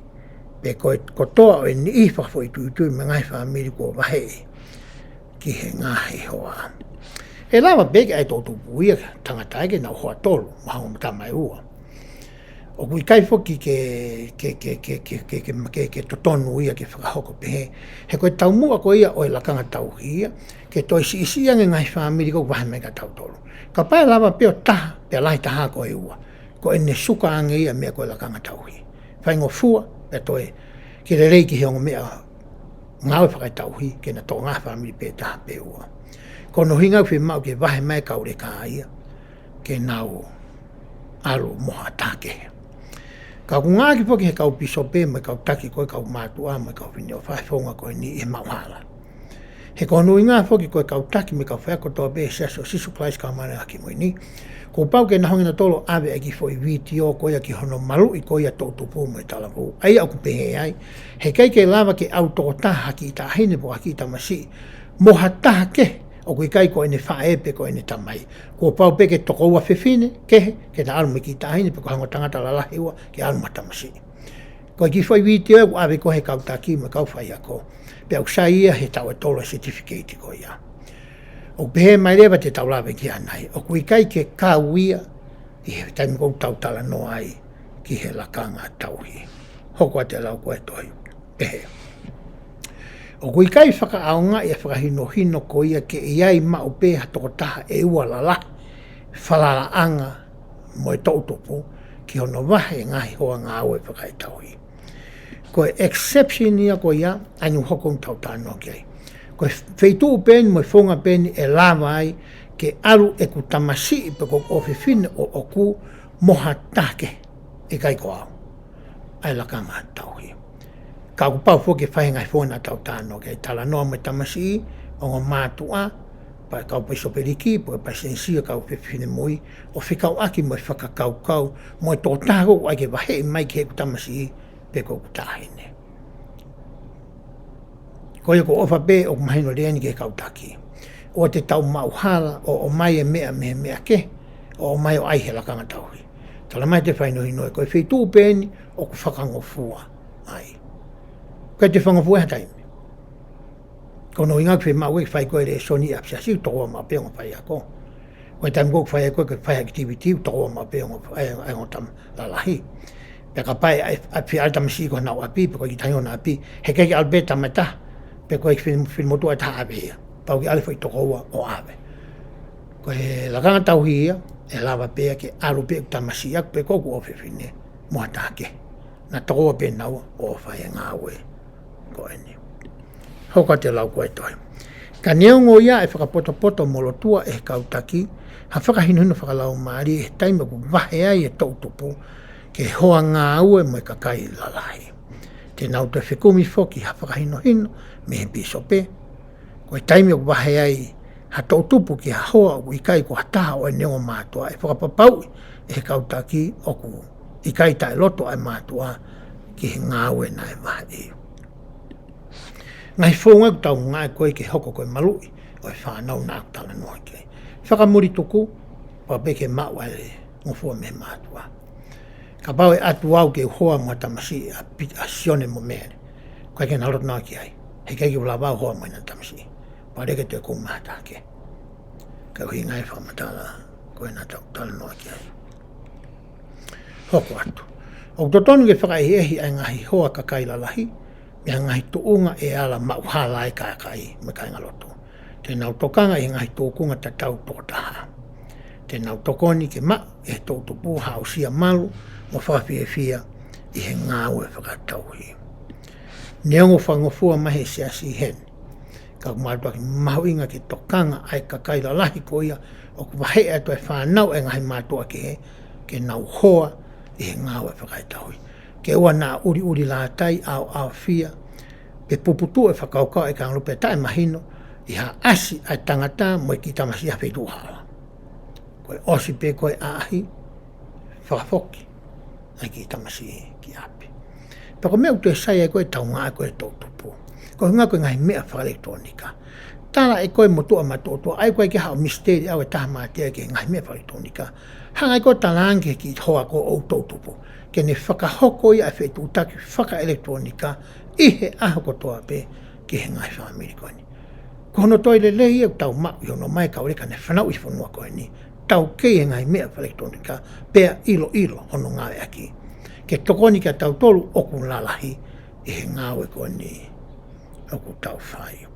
pe koe kotoa o e ni ihi whakafo i tui me ngai whamiri ko vahe ki he Ngaahi hoa. E lama beke ai tō utupu ia tangata eke nau hoa tolu, mo hango matamai ua. O kui kai foki ke totonu ia ke whakahoko pehe. He koe taumua ko ia o e lakanga tauhi ia, ke toi si isi ange ngai whamiri ko wahe mega tautolu. Ka pai lava peo taha, pea lahi taha ko e ua. Ko e ne suka ange ia mea ko e lakanga tauhi. Whaingo fua, pea toi, ki re rei ki hiongo mea Ngaue Fakaetauhi, ke na tō ngā whamiri pe taha pe ua. Ko no hinga whi mau ke wahe mai kaure ka ia, ke nau alu moha tākehe. Ka kunga ki poki he kau piso pe, mai kau taki koe kau mātua, mai kau whini o whaifonga koe ni e mauhala. He kono i ngā poki koe kau taki, mai kau whakotoa pe Siasi o Sisu Kalaisi ka mana haki moi ni. Ko pau ke nahongi na tolo awe aki fo i viti o koe ki hono malu i koe a tōtu pū mai talapu. Ai au kupehe ai. He kei ke lava ke au tō taha haki i tā hine po haki i tā masi. Moha taha ke. O kui kai ko ene whaepe ko ene tamai. Ko pau peke toko ua whiwhine, kehe, ke ta aluma ki tahine, pe ko hango tangata la lahi ua, ke aluma tamasi. Ko ki whai witi oe, awe ko he kautaki, me kau whai ako. Pe au sa ia he tau e tola certificate ko ia. O pehe mai rewa te tau lawe ki anai. O kui kai ke kau ia, i he taimi kou tau tala no ai, ki he lakanga tauhi. Hoko a te lau koe toi, pehe. O kui kai whakaaonga e whakahino hino ko ia ke iai mau pēha toko taha e ua lala, whalalaanga mo e tautopo ki hono wahe ngahi hoa Ngaue Fakaetauhi. Ko e exception ia ko ia, anu hokong tau tāno kei. Ko e wheitu pēni mo e whonga pēni e lava ai ke alu e ku tamasi i peko o whiwhine o oku moha take e kai ko au. Ai lakanga tauhi. Ka kupau fōke whahengai whona tau tāno kei tala noa mai tamasi o ngā mātua, pa kau pai soperiki, pa pai sensia kau whiwhine mui, o whikau aki mo e whakakaukau, mo e tō tāko ai ke wahe mai ke ku tamasi pe ko kutahine. Ko ia ko ofa pe o kumahino reani ke kautaki. O te tau mauhala o mai e mea ke, o mai o aihe lakanga tauhi. Tala mai te whainohino e koe whitu pēni o ku whakangofua ai. Kai te whangofua e taimi. Ko no inga kwe mau e whai koe re soni a Siasi toa ma peonga whai ako. Koe taimi koe whai koe whai activity toa ma peonga whai ngotam lalahi. Pe ka pai a phi alta masi ko na api pe ko ki tayo na api. He kai albeta mata pe ko film motu a ta ave. Pau ki ale foi tokoa o ave. Ko e lakanga tauhi ia e lava pe ke alu pe tamasi ak pe ko ko ofefine mo atake. Na tokoa pe nau o whai Ngaue. Ko eni. Hoka te lau koe toi. Ka neongo ia e whakapoto molotua e kautaki, ha whakahinuhinu whakalau maari e taima ku vahe ai e tautupu ke hoa Ngaue mo e kakai lalahi. Te nau te whikumi whoki ha whakahinuhinu me he pisope. Ko e taima ku vahe ai ha tautupu ki ha hoa o ikai ko hataha o e neongo mātua e whakapapau e kautaki o ku ikai tae loto ai mātua ki he Ngaue na e vahe. Ngai whonga ku tau ngai koe ke hoko koe malui o e whanau nā kutala noa kei. Whakamuri tuku, pa peke mau ale ngofua me mātua. Ka pau e atu au ke hoa mua tamasi a sione mo mere. Koe ke nalot nā ki ai. He kei ki wala wau hoa mua na tamasi. Pa reke te kou mātā ke. Ka hui ngai whamatala koe nā tau kutala noa ki ai. Hoko atu. O totonu ke whakaehi ai ngahi hoa kakai lalahi, mea ngahi tuunga e ala mauhala e kai me kai ngaloto. Te nau tokanga e ngahi tukunga ta tau totaha. Te nau tokoni ke ma e tau tupu hausia malu mo whawhi e fia i he Ngaue Fakaetauhi. Neongo whangofua mahe Siasi hen. Ka kumatua ki mahuinga ki tokanga ai kakai lalahi ko ia o kuwahe ato e whanau e ngahi mātua ki he ke nau hoa i he Ngaue Fakaetauhi. Ke ua nā uri la tai au fia, pe puputu e whakaukau e kangalupe tae mahino, i ha asi ai tangata mo e ki tamasi a whetu hala. Koe osi pe koe aahi, whakafoki, ai ki tamasi ki api. Pako mea utu e sai e koe tau ngā koe tau tupu. Ko ngā koe ngai mea whaelektronika. Tāna e koe motua matotua, ai koe ki hao misteri au e taha mātia ke ngai mea whaelektronika. Hanga e koe talange ki hoa ko o tau tupu. Ke ne whakahoko ia e whetu utaki whakaelektronika ihe aho kotoa pe ki he ngai whamiri koe ni. Ko hono toi le lehi au tau mau i hono mai kaureka ne whanau i whanua koe ni. Tau kei e ngai mea whaelektronika pea ilo hono Ngaue aki. Ke tokoni kia tau tolu oku lalahi i he Ngaue koe ni oku tau whai.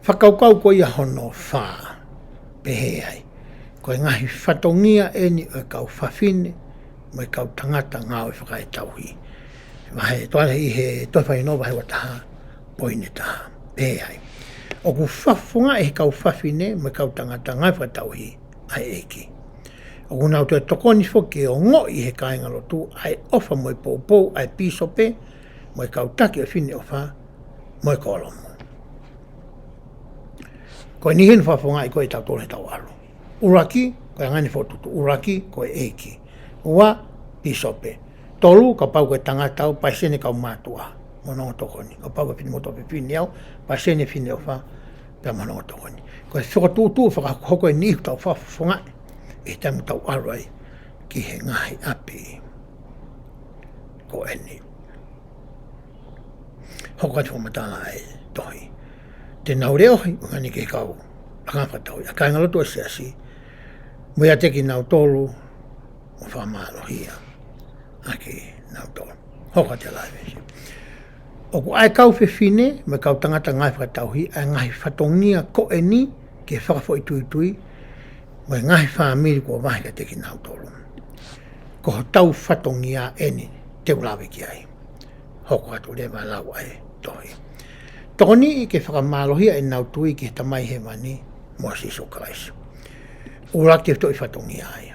Whakaukau koe ia hono whaa pehe ai. Koe ngahi whatongia eni o kau whawhine mo kau tangata Ngaue Fakaetauhi. VAHE toale i he toi whainova he wataha poine taha pehe ai. Oku whafunga e kau whawhine mo kau tangata Ngaue Fakaetauhi ai eki. Oku nau te tokoni whoke o ngoi he kāinga lotu ai ofa mo pou ai pisope mo kau taki o whine ofa mo kolomo. Koe ni hinu whafunga i koe tau tole tau alu. Uraki, koe ngani whotutu. Uraki, koe eiki. Ua, pisope. Tolu, ka pau koe tangatau, paisene kau mātua. Monongo tokoni. Ka pau koe whine moto pe whine au, paisene whine ofa, pia monongo tokoni. Koe whakatutu, whakahoko e nihu tau whafunga, e tamu tau alu ai, ki he ngahi api. Ko eni. Hoko ati whamatala ai, tohi. Te nau reo hi, ngani ke kau, Fakaetauhi. A kāinga lotu a Siasi, Mui te ki nau tolu, o whamalo hia. Aki nau tolu. Hoka te lai vesi. Oku ai kau whiwhine, me kau tangata Ngaue Fakaetauhi, ai ngahi whatongia ko e ni, ke whakafo i tui, mo e ngahi whamiri kua vahi ka te ki nau tolu. Ko ho tau whatongia eni, te ulawe ki ai. Hoko atu rewa lau ai, tohi. Toni i ke whakamalohia e nau tui ki he tamai he mani, mo Sisu Kalaisi. Uraki e toi whatongia ai.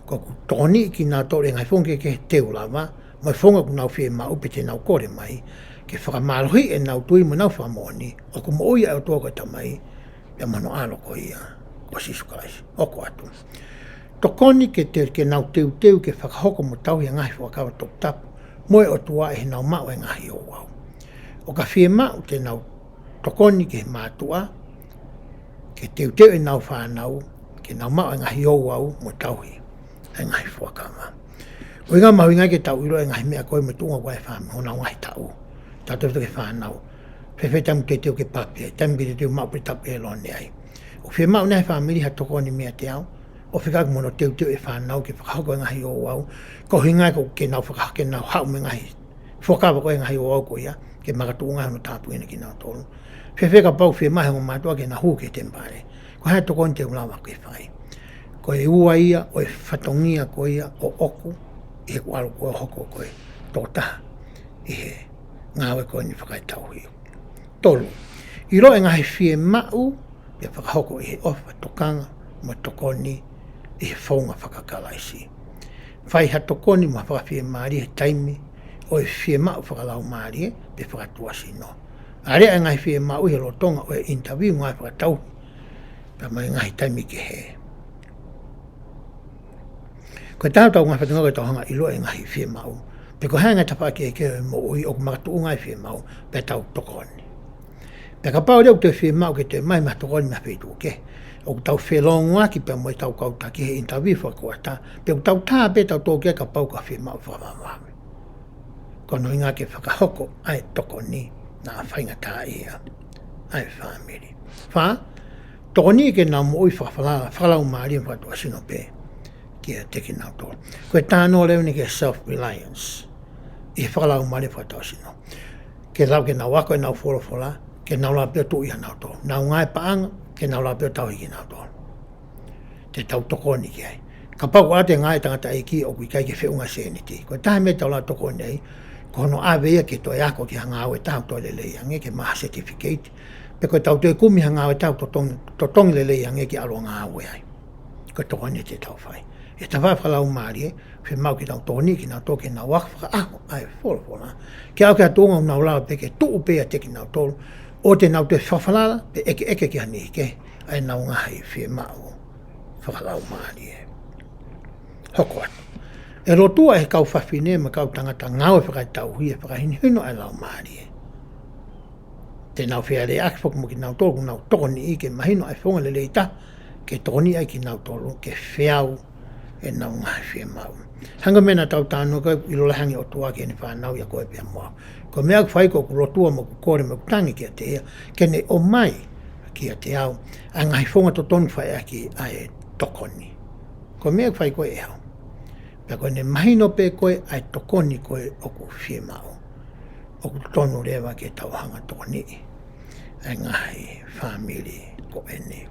Ko toni i ki nau tore ngai whonge ke te ulawa, mo i whonga ku nau whie mau pe te nau kore mai, ke whakamalohia e nau tui mo nau whamoni, o ku mo oia e o toa koe tamai, pe mano alo ko ia, ko Sisu Kalaisi. Oko atu. Tokoni ke nau teu ke whakahoko mo tauhi a ngahi whakawa tok tapu, mo e o tua e nau mau e ngahi o wau. O ka whie mau te nau tokoni ke mātua, ke teu e nau whanau, ke nau mau e ngahi o wau mo tauhi, e ngahi whakama. O inga mahu inga ke tau iro e ngahi mea koe mo tunga koe whame, ho nau ngahi tau, tātou ke whanau. Whewhe tamu ke teo ke pape, tamu ke teo mau pe tapu e lone ai. O whie mau nei whamiri ha tokoni mea te au, o whikaku mono teu e whanau ke whakahoko e ngahi o wau, ko hingai ko ke nau whakahake nau hau me ngahi, whakawa koe ngahi o wau ko ia, ke makatu ngai no tāpu ina ki nau tolu. Whewhe ka pau whie mahe o mātua ke na hū ke tempare. Ko hea tokoni te ulawa koe whai. Ko e ua ia, o e whatongia ko ia, o oku, i he kuaru koe hoko koe, tō taha, i he Ngaue koe ni Fakaetauhi. Tolu. I roe ngahi whie mau, ia whakahoko i he ofa tokanga, mo tokoni, i he whaunga whakakalaisi. Whai ha tokoni mo whakawhie maari he taimi, o e whie mau whakalau maari e, pe whakatuasi no. Area e ngai whie mau i he rotonga o e interview Ngaue Fakaetauhi, pe mai ngahi taimi ke he. Ko tāu tau ngai whatunga koe tauhanga i roe ngahi whie mau, pe ko hea ngai tapaki e ke mo ui o kumakatu ngai whie mau, pe tau tokoni. Pe ka pao reu te whie mau ke te mai ma tokoni ma whitu ke, o tau whelongu aki pe mo i tau kauta ki he interview whakuata, pe tau tā pe tau tōkia ka pau ka whie mau whamamame. Kono inga ke whakahoko ai tokoni na whainga tā ia, ai whamiri. Wha, tokoni ke nā mo ui whakalau maari en whatua sino pe, ki a teki nau tō. Koe tāno leo ni ke self-reliance, i whakalau maari en whatua sino. Ke lau ke nau wako e nau wholofola, ke nau la peo tu ia nau tō. Nau ngai paanga, ke nau la peo tauhi ki nau tō. Te tau tokoni ki ai. Ka pau ate ngai tangata eiki o kui kai ke whiunga seniti. Koe tahe me tau la tokoni ai, kono awea ke toi ako ki Ngaue tau toi lelei ange ke maha certificate, pe koe tau toi kumi Ngaue tau to tongi lelei ange ki alo Ngaue ai. Koe tokoni te tau whai. E ta whakalau maari e, whi mau ki tau tōni ki nau tō ke nau waka whaka ai wholofola. Ke au ke atunga nau lawa pe ke tuu pe a te ki nau tōlu, o te nau te whawhalala, pe eke ki hani ke, ai nau ngahi whi mau whakalau maari e. Hoko atu. E rotua e kau whawhine ma kau tangata Ngaue Fakaetauhi e whakahino e lau maari e. Te nau whea le aki whakamu ki nau tolu nau tokoni i ke mahino ai whonga le leita ke tokoni ai ki nau tolu ke whiau e nau ngahi whea mau. Hanga mena tau tānu ka i lola hangi o tua ke ni whanau ia koe pia mua. Ko mea ku whaiko ku rotua mo ku kore mo ku tangi ki a te ea ke ne o mai ki a te au a ngahi whonga to tonu whae aki ai tokoni. Ko mea ku whaiko e hau. Pea koe ne mahino pe koe ai tokoni koe o ku whea mau. O ku tonu rewa ke tau hanga tokoni ai ngahi whamiri ko ene.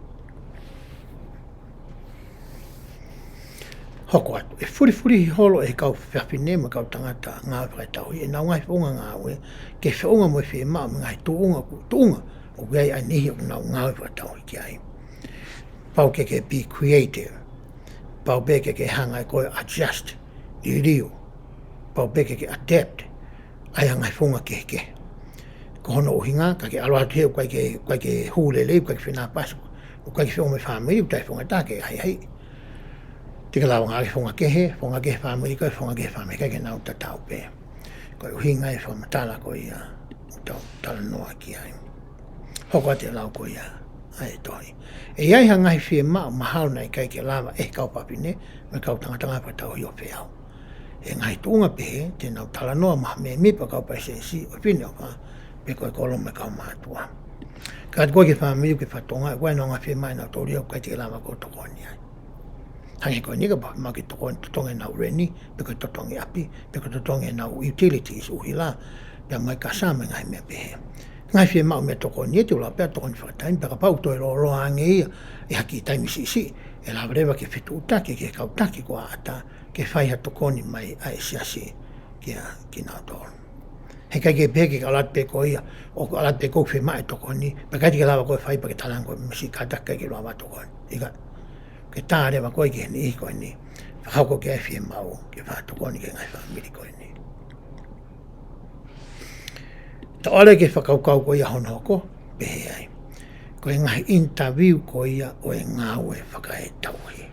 Hoko atu, e furi holo e kau whiawhine ma kau tangata Ngaue Fakaetauhi e nau ngai whaunga Ngaue ke whiaunga mo e whi maa me ngai tuunga o wei ai nihi o nau Ngaue Fakaetauhi ki ai. Pau ke be creative, pau ke hanga e koe adjust, i rio, pau ke adapt, ai ngai whaunga ke. Ko hono o hinga, ka ke aloatu heo kai ke hūlele, kai ke whina pasu, o kai ke whiunga me whamiri, utai whaunga take hai. Tika lawa ngā ke whonga kehe whamiri koe, whonga kehe whamiri kai ke nau tatau pē. Koe uhinga e whamatala koe ia, utau tala noa ki ai. Hoko ate lau koe ia, ai tohi. E iai ha ngahi whie maa mahau nei kai ke lawa e kau papine, me kau tangata Ngaue Fakaetauhi o whiau. E ngahi tuunga pehe, te nau tala noa maha me mipa kau pai Siasi, o whine o wha, pe koe kolom me kau mātua. Ka ati koe ke whamiri ke whatonga, e koe no ngā whie maa nau tōri au kai te lawa ko tokoni ai. Hangi koe nika pa ma ki totonge nau reni, pe koe totonge api, pe koe totonge nau utilities uhi la, pia mai ka sāme ngai mea pehe. Ngai whie mau mea tokoni e te ula pia tokoni whakataini, pe ka pau toi lo ange ia, e haki i taimi sisi, e la rewa ke whitu utaki, ke kau taki kua ata, ke whaiha tokoni mai ai Siasi ki nau tolu. He kai ke pehe ke ka alat pe koe ia, o ka alat pe koe whie mai tokoni, pe kai ke lawa koe whai pa ke talang koe misi kataka ke loa tokoni. Ika, ke tāre wa koe ke ni i koe ni, whakauko ke ai whie mau, ke whātokoni ke ngai whamiri koe ni. Ta ole ke whakaukau koe ia honoko, pehe ai. Koe ngai interview koe ia o e Ngaue Fakaetauhi.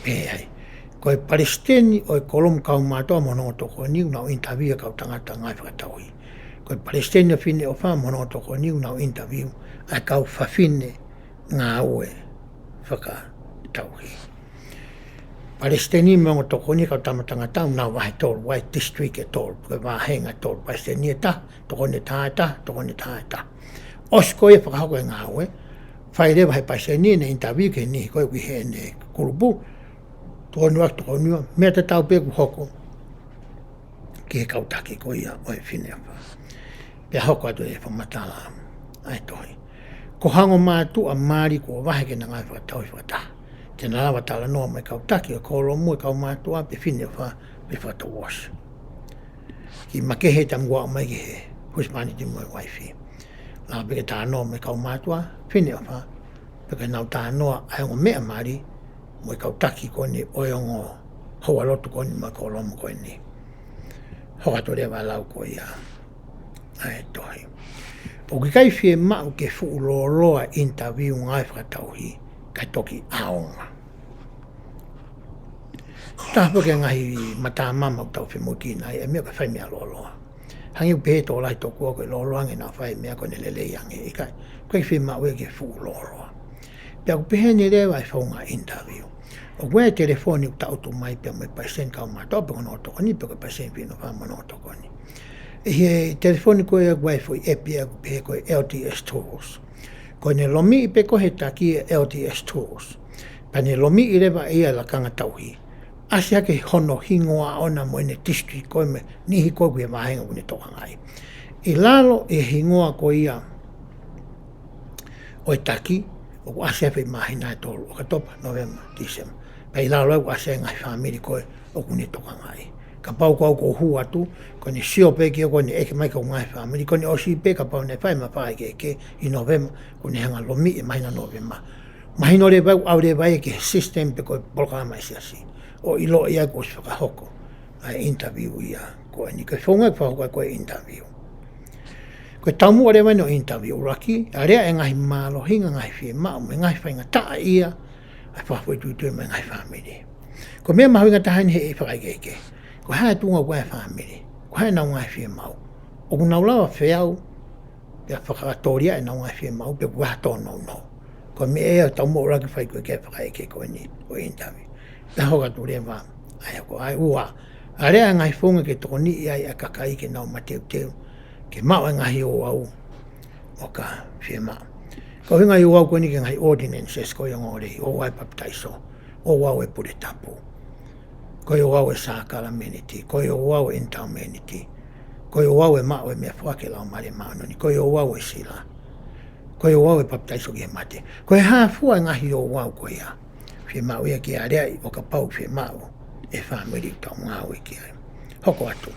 Pehe ai. Koe Palestini o e kolom kau mātua monoto koe niu nau interview kau tangata Ngaue Fakaetauhi. Koe Palestini o whine o wha monoto koe niu nau interview ai kau whawhine Ngaue Fakaetauhi. Palestini mongo tokoni kau tamatanga tau nau wahe tolu, wahe district e tolu, koe VAHE nga tolu, Palestini e ta, tokoni ta. Osko e whakahoko e Ngaue, whaere wahe Palestini ne interview ke nihi koe wihe ne kurupu, tokoniwa, mea te tau peku hoko, ki he kautaki koe ia oe whinewa. Pea hoko atu e whamatala, ai tohi. Ko hango mātu a maari ko wahe ke na Ngaue Fakaetauhi whakataha. Tēnā lawa tala noa mai kau taki o kolo mua kau mātua pe whine wha pe whata wash. Ki makehe tam gua mai ki he huspani ti moi waifi. Lawa peke tā noa mai kau mātua, whine wha, peke nau tā noa aiongo mea maari, moi kau taki koni oiongo hoa lotu koni mai kolo mua koe ni. Hokato rewa lau koe ia. Ai tohi. O ki kai whie mau ke fuuloloa interview Ngaue Fakaetauhi, kai toki aonga. Tāpa ke ngahi mata mama o tau whimuki nai, e mea ka whai mea loloa. Hangi u pehe tō lai tō kua koe loloa nge nā whai mea koe nele leiange i kai. Kai whi mau e ke fu loloa. Pea ku pehe ni rewa e whaunga interview. O kua e telefoni u tautu mai pia mai paisen kau mātua pe kono otokoni, pe koe paisen whino whamana otokoni. E he telefoni koe e kua e fui epi e ku pehe koe LTS tools. Koe ne lomi i pe kohe taki e LTS tools. Pa ne lomi i rewa ia la Fakaetauhi. Asia ke hono hingoa ona mo ene district koe me nihi koe kuia mahenga kune toka ngai. I lalo e hingoa koe ia o e taki, o ku asia pe mahina e tolu, o ka topa, November, December. Pa i lalo e ku asia ngai whamiri koe o kune toka ngai. Ka pau kau ko hu atu, ko ni sio pe ki o ko ni eke mai ka ngai whamiri, ko ni osi pe ka pau ne whai ma whai ke i November, ko ni hanga lomi e mahina November. Mahino re bau au re bai ke system pe koe polka mai Siasi. O ilo ia ko se whakahoko ai interview ia ko ni ke whonga whakahoko koe interview. Koe taumu ore no interview raki, area e ngahi malo hinga ngahi whie mau, me ngahi whainga taa ia, ai whahoi tuitui me ngahi whamiri. Ko mea mahuinga tahani he e whakaikeke. Ko hae tunga wai whamiri. Ko hae nau ngai whia mau. O ku nau lawa whiau, pia whakatoria e nau ngai whia mau, pia kuha tō nau nau. Ko me ea tau mo raki whai koe kia whakaike koe ni, o intawi. Pia hoka tu rea wā, ai ako, ai ua. A rea ngai whunga ke tō ni i ai a kakai ke nau mateu teu, ke mau e ngahi o au, o ka whia mau. Ko hinga i o au koe ni ke ngai ordinances koe o ngore, o wai paptaiso, o wau e pure tapu. Koe o wau e sākala meniti, koe o wau e intau meniti, koe o wau e mau e mea whake lau mare maunoni, koe o wau e sila, koe o wau e paptaiso ki e mate. Koe hāfua ngahi o wau koe ia, whia mau ia ki a rea o ka pau whia mau, e whamiri tau Ngaue ki ai. Hoko atu.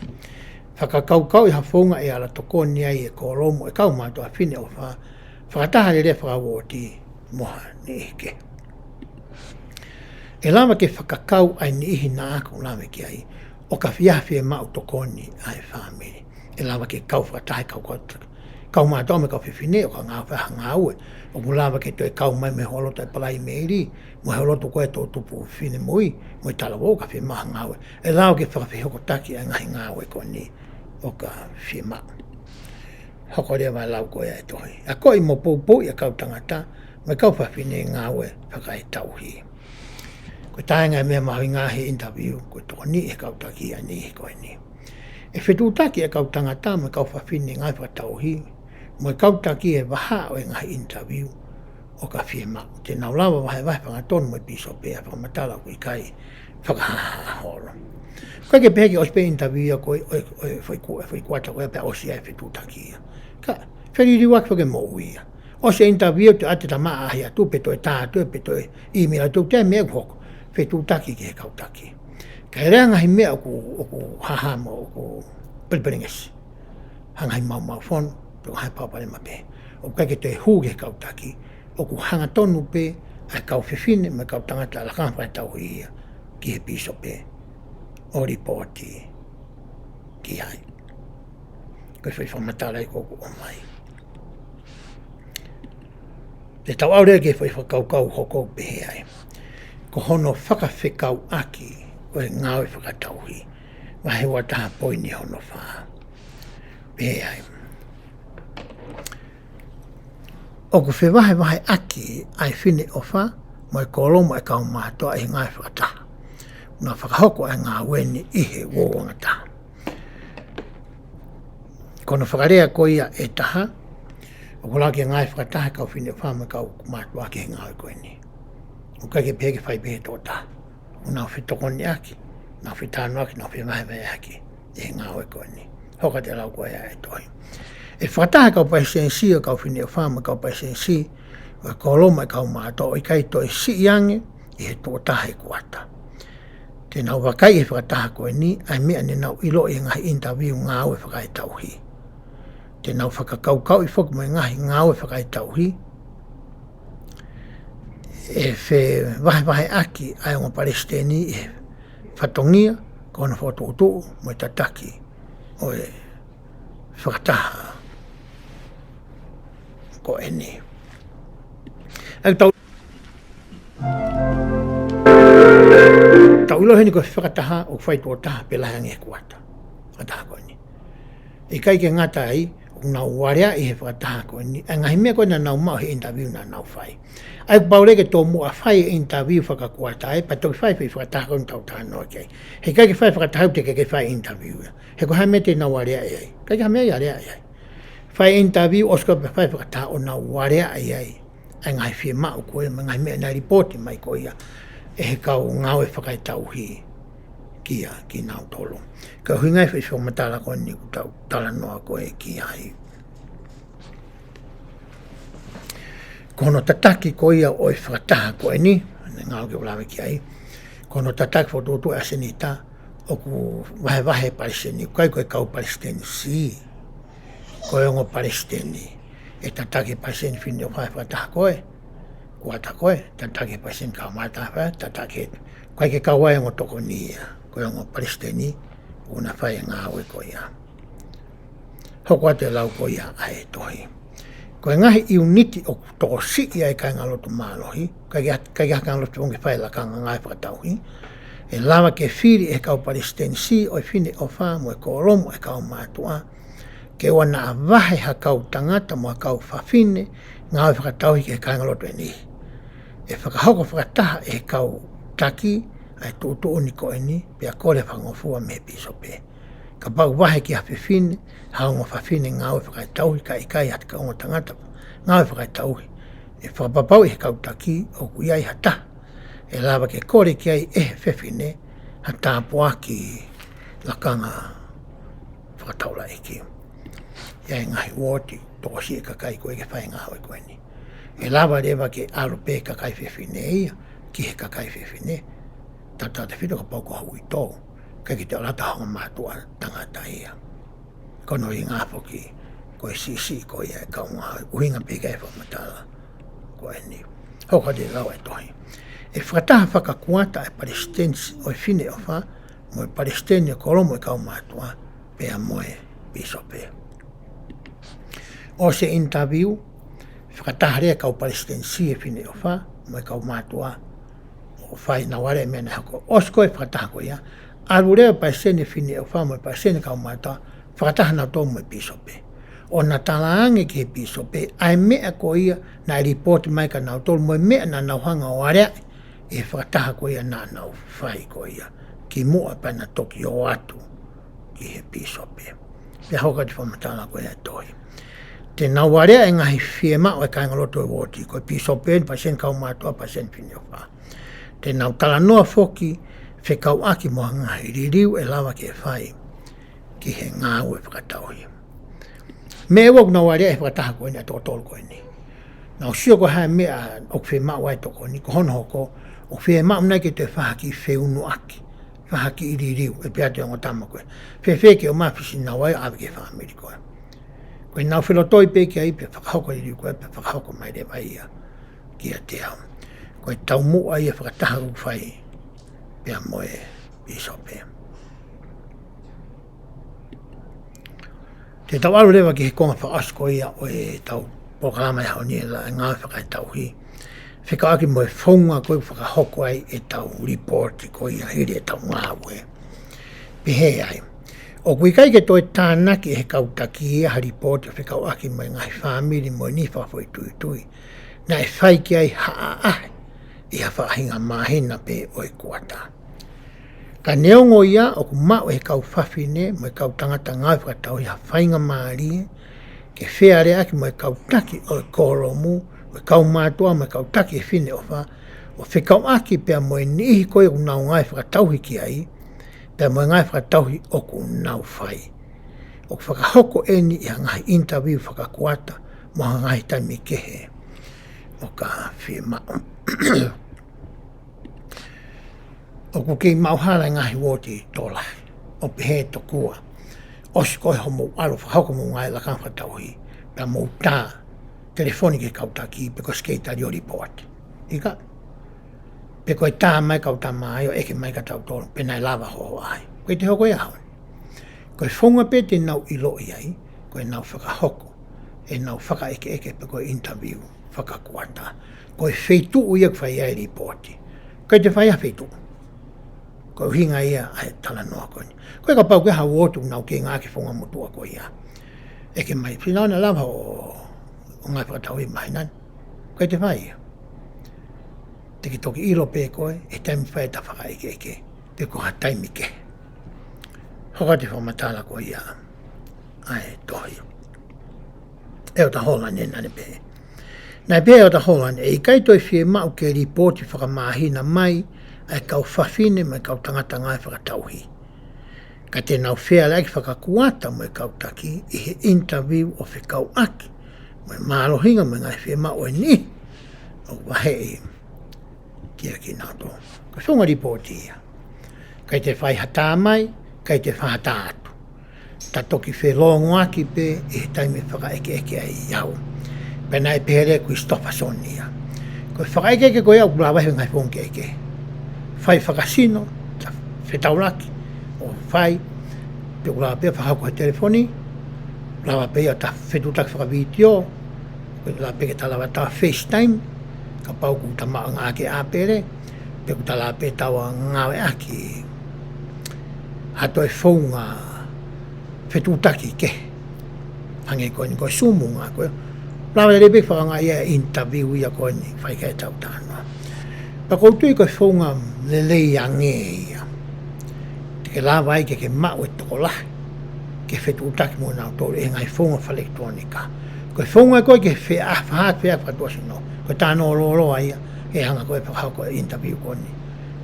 Whakakaukau i hawhunga e ala tokoni ai e koromo e kau mātua whine o wha, whakataha le rea whakawoti moha ni ike. E lama ke whakakau ai ni ihi nā aku lama ki ai, o ka whiawhia mau tokoni ai whamiri. E lama ke kau whakatahe kau mātua me kau whiwhine o ka Ngaue. O mulava ke toi kau mai me holoto e palai meiri, mo holoto koe tō tupu whine mui, mo i talawo ka whi maha Ngaue. E lao ke whakawhihoko taki a ngahi Ngaue ko ni o ka whi maha. Hoko rea mai lau koe e tohi. A koe mo poupou i a kau tangata, me kau whawhine Ngaue Fakaetauhi. Koe taenga mea mahi Ngaahi interview, koe tō ni e kau taki a ni koe ni. E whetū taki e kau tangata me kau whawhine Ngaahi Fakaetauhi, mo kau taki e waha o e ngahi interview o ka whia mau. Te nau lawa wahe whangatonu mo piso pēa whakamatala ko i kai whakahahoro. Koe ke pēki o spe interview koe whai kuata koe pēa osi ai whetū taki ia. Ka wheriri wak whake mo uia. O se interview te ate ta maa ahi atu pe toi tātu pe toi email atu te mea kuhoko whetū taki ki he kau taki. Ka rea ngahi mea o ku hahama o ku pilpiringesi. Hangai mau whonu. Peo hai papare ma pe. O kai ke te hū ke kau taki, o ku hanga tonu pe, ai kau whiwhine, me kau tangata ala kāwhai tau ia, ki he piso pe, o ripoti, ki hai. Koe whai whamatara i koko o mai. Te tau aure ke whai whakau hoko pe he ai. Ko hono whakawhekau aki, o e Ngaue Fakaetauhi, wahe wataha poini hono wha. Pe he ai. O ku wahe aki ai whine o wha, mo e kolomo e kau mātua i Ngaahi Whakataha. Nā whakahoko e Ngaue ni ihe wōwanga taha. Kono whakarea ko ia e taha, o ku laki e Ngaahi Whakataha kau whine o wha mo kau mātua ki he Ngaue koe ni. O kai ke pēke whai pehe tō taha. O nā whitokoni aki, nā whitānu aki, nā whiwahe aki, i he Ngaue koe ni. Hoka te lau koe e tohi. E whakataha kau pai sensi o kau whine o whama kau pai sensi o koloma kau mātua o i kai toi si iange i he tō tahe kuata. Te nau wakai e whakataha koe ni ai mea ne nau ilo i ngahi interview Ngaue Fakaetauhi. Te nau whakakaukau i whok mo i ngahi Ngaue Fakaetauhi e wahe aki ai o Palestini e whatongia kona whotuutu mo i tataki o e whakataha ko e ni. Tau ilo heni ko whakataha o whaitua taha pelahangi e kuata. Ataha ko e ni. I kai ke ngata ai, o nau warea i he whakataha ko e ni. A ngahi mea koe na nau mau he interview na nau whai. Ai paureke tō mua whai interview whakakuata ai, pa toki whai whakataha ko tau taha noa kei. He kai ke whai whakataha te ke whai interview. He ko hai me te nau warea ai ai. Kai ke hamea i area ai ai. Whai interview o ska whai whakataha o nau warea ai ai. Ai ngai whia mau koe, ma ngai mea nai ripoti mai ko ia. E he kau Ngaue Fakaetauhi kia ki nau tolo. Ka hui ngai whi whamatala koe ni ku tau tala noa koe ki ai. Kono tataki ko ia o i whakataha koe ni, ngau ke ulawe ki ai. Kono tataki whototu e asenita, o ku wahe Palestini, kai koe kau Palestini si. Koe ongo Palestini, e tataki Palestini whine o whakataha koe. Kuata koe, tataki Palestini kau mātaha, tataki kai ke kau ai ongo toko ni ia. Koe ongo Palestini, una whai Ngaue ko ia. Hoko te lau ko ia ai tohi. Koe ngahi i uniti o toko si ia e kai ngalotu mālohi, kai haka ngalotu onge whai la kanga Ngaahi Fakaetauhi, E lava ke whiri e kau palistensi o fine o wha mo e kolomo e kau mātua. Ke wana a vahe ha kau tangata mo a kau whawhine, Ngaue whakatauhi ke kaingaloto e ni. E whakahoko whakataha e kau taki, ai tūtu uni ko e ni, pia kore whangofua me piso pe. Ka pau vahe ki hawhiwhine, haungo whawhine Ngaue Fakaetauhi ka ikai hati ka ongo tangata, Ngaue Fakaetauhi. E whapapau e kau taki o kuiai hata. E lava ke kore ki ai e whewhine, hata poa ki lakanga whakataula eki. Iai ngahi woti, toko si e kakai koe ke whai ngā hoi koe ni. E lava rewa ke arope kakai whewhine ia, ki he kakai whewhine, tata te whito ka pau ko hau i tō, kai ki te alata honga mātua tangata ia. Kono i ngā poki, koe Siasi koe ia e kaunga hau, uhinga peka e whamatala koe ni. Hoka te lau e tohi. E whakataha whakakuata e palistensi o e whine o wha, mo e palesteni o kolomo e kau mātua, pea moe piso pea. O se interview, whakataha rea kau palistensi e whine o wha, mo e kau mātua, o whai na ware mena hako. Osko e whakataha ko ia, aru rea palesteni e whine o wha, mo e palesteni kau mātua, whakataha na tō mo e piso pea. O na talaange ki he piso pe, ai mea ko ia na i report mai ka nau tolu, mo e mea na nauhanga o area, e whakataha ko ia na nau whai ko ia, ki mua pa na toki o atu ki he piso pe. Pea hoka te whamatala ko ia tohi. Te nau area e ngahi whiema o e kaingaloto e woti, ko e piso pe, pasen kau mātua, pasen whine o wha. Te nau talanoa foki, whekau aki moa ngahi ririu e lawa ki e whai, ki he Ngaue Fakaetauhi. Me e wak na warea e whakataha koe ni a toko tolu koe ni. Nau sio ko hae mea o whi maa wai toko ni, ko hono hoko, o whi maa mnai ke te whahaki whiunu aki, whahaki iririu, e pia te ongo tama koe. Whewheke o mawhisi na wai awe ke whaamiri koe. Koe nau whilotoi peke ai, pe whakahoko iriu koe, pe whakahoko mai re vai ia, kia te au. Koe tau mua ia whakataha ku whai, pia moe piso pea. Te tau alu rewa ki he konga whaasko ia o e tau pokalama e hao ni la e Ngaue Fakaetauhi. Whika aki mo e whaunga koe whakahoko ai e tau report ko ia hiri e tau Ngaue. Pihe ai. O kui kai ke toi tānaki e he kautaki ia ha report e whika aki mo e ngahi whamiri mo e ni whawhoi tui tui. Na e whai ki ai haa ahe i ha whahinga mahina pe o e kuata. Ka neongo ia o ku mao e kau whawhine mo e kau tangata Ngaue Fakaetauhi ha whainga maari ke wheare aki mo e kau taki o e koromu, mo e kau mātua mo e kau taki e whine o wha, o whekau aki pia mo e nihi koe o nau Ngaue Fakaetauhi ki ai, pia mo e Ngaue Fakaetauhi o ku nau whai. O ku whakahoko e ni i ha ngahi interview whakakuata mo ha ngahi taimi kehe o ka whi mao. O ku kei mauhala ngahi woti tola, o pehe to kua. O si koe homo alo whahoko mo ngai la Ngaue Fakaetauhi, pia mo tā, telefoni ke kautaki, pe ko skeita rio report. Ika? Pe koe tā mai kauta mai o eke mai ka tau tolo, pe nai lava hoa ai. Koe te hoko ia hao. Koe whonga pe te nau ilo iai, koe nau whakahoko, e nau whaka eke pe koe interview, whakakuata. Koe wheitu uia kwhai ai reporti. Koe te whai a wheitu. Koe hinga ia ai tala noa koe ni. Koe ka pau ke hau otu nau ke ngā ke whonga motua koe ia. Eke mai, whinaona lava o Ngaue Fakaetauhi mai nan. Koe te whai ia. Te ki toki ilo pe koe, e taimi whai ta whaka eke. Te ko ha taimi ke. Hoka te whamatala koe ia. Ai, tohi. E o ta Holland e nane pe. Nai pe o ta Holland, e i kai toi whie mau ke ripoti whakamahina mai, ai kau whawhine mai kau tangata Ngaue Fakaetauhi. Ka te nau whea lai whakakuata mo e kau taki, i he interview o whekau aki, mo e mārohinga mo ngai whea mau e ni, o VAHE i kia ki nau tō. Ka whunga ripoti ia. Kai te whai hata mai, kai te whahata atu. Ta toki whelongo aki pe, i he taimi whaka eke ai iau. Pena e pehere kui stopa soni ia. Koe whaka eke koe au kula wahi ngai whonke eke. Whai whakasino, ta whetauraki, o whai, pe kula pia whakako he telefoni, lawa pia ta whetutaki whakavitio, koe la peke ta lawa ta FaceTime, ka pau ku ta maa ngā ke āpere, pe kutala pe tawa Ngaue aki hato e whaunga whetutaki ke hange koe ni koe sumunga koe lawa rebe whanga ia interview ia koe ni Fakaetauhi tānoa pa koutu i koe whaunga lelei a nge ia ke lawa ai ke mau e toko lahi ke whetutaki mo nao tōru e ngai whaunga whalektronika koe whaunga koe ke whahat whatua sino koe tāno lolo ia e hanga koe whakau koe interview koe ni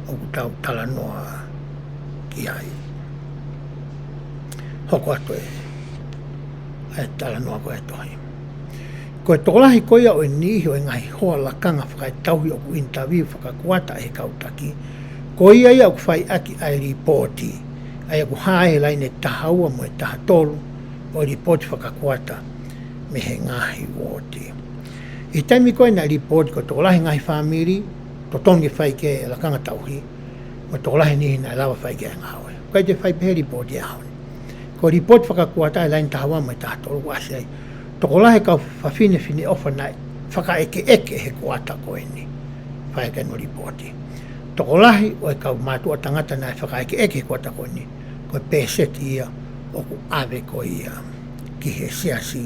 o kutau tala noa ki ai hoko atu e tala noa koe tohi koe tokolahi koe au e nihi o e ngai hoa lakanga Fakaetauhi o ku interview whakakuata e kautaki koe ia au whai aki ai reporti ai aku hae laine tahaua mo e taha tolu o reporti whakakuata me he Ngaahi woti i taimi koe na reporti ko tokolahi ngai family to tongi whai ke lakanga tauhi mo tokolahi nihi na lawa whai ke Ngaue koe te whai pehe reporti e hauni ko report whakakuata e laine tahaua mo e taha tolu ko asi ai tokolahi kau whawhine whine ofa nai whakaeke he kuata koe ni whai ke no reporti tokolahi o e kau mātua tangata nai whakaeke he kuata koe ni koe pēseti ia o ku ave koe ia ki he siasi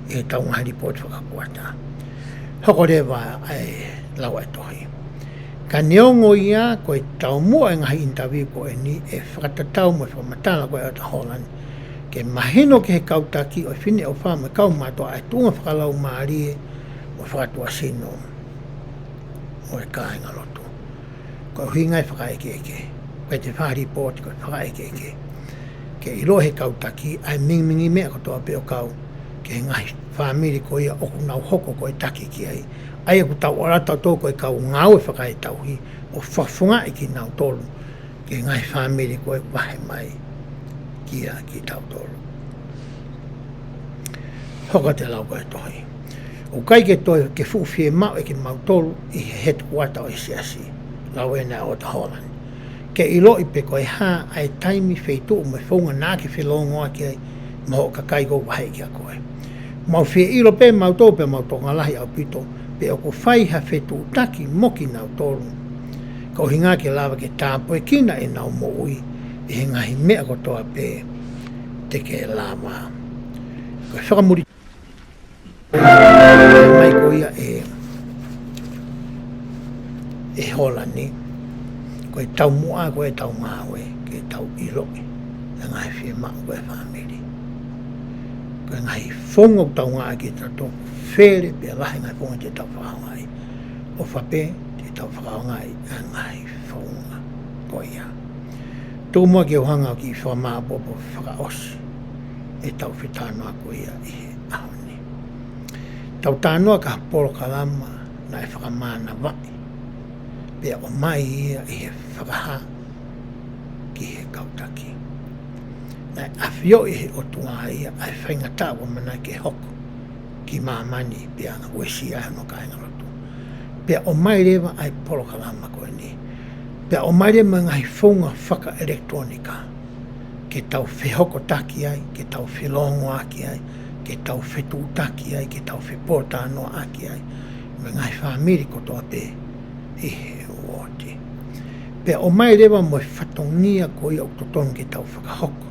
e taunga report whakakuata hoko rewa ai lawa e tohi ka neongo ia koe tau mua e ngahi interview koe ni e whakatatau mo e whamatala koe o ta Holland ke mahino ke he kautaki o whine o whama kau mātua ai tunga whakalau maarie o whakatua sino o e kāinga lotu koe huingai whakaeke koe te wha report koe whakaeke ke ilo he kautaki ai mingi mea kotoa pe o kau ke ngai whamiri ko ia oku nau hoko koe taki ki ai ai aku tau orata tō koe kau Ngaue Fakaetauhi o whafunga i ki nau tolu ke ngai whamiri koe wahe mai kia ki tau tolu hoka te lau koe tohi o kai ke toi ke fuwhie mau e ki mau tolu i he headquarter o i Siasi lau e nā o ta Holland ke ilo i pe koe ha ai taimi wheitu o me whaunga nā ke whelongoa ki ai mo kakai ko wahe ki a koe mau whie ilo pe mau tō pe mau tō ngalahi au pito pe o ko whai ha whetu taki moki nau tōru ka o hinga ke lawa ke tāpo e kina e nau mo ui e he ngahi mea kotoa pe te ke lama koe whakamuri mai ko ia e Holani koe tau mua koe tau Ngaue ke tau Iroki e ngai whie mau koe whamiri koe ngai whongo tau ngā ki tato where pe lahi ngai whongo te tau whakaongai o whape te tau whakaongai a ngai whonga koe ia tō mua ki ohanga ki whamā popo whakaosi e tau whitānoa koe ia i he ahoni tau tānoa ka polo kalama na e whakamāna vai pe o mai ia i he whakaha ki he kautaki na awhio i he otunga ia ai whaingata wa mana ke hoko ki mamani pe anga uesi ai no kainga lotu pe o mai rewa ai polo kalama koe ni pe o mai rewa ngai whaunga whaka elektronika ke tau whehoko taki ai ke tau whelongo aki ai ke tau whetu taki ai ke tau whepota no aki ai me ngai whamiri kotoa pe i he woti pe o mai rewa mo whatongia ko i o totonu ke tau whakahoko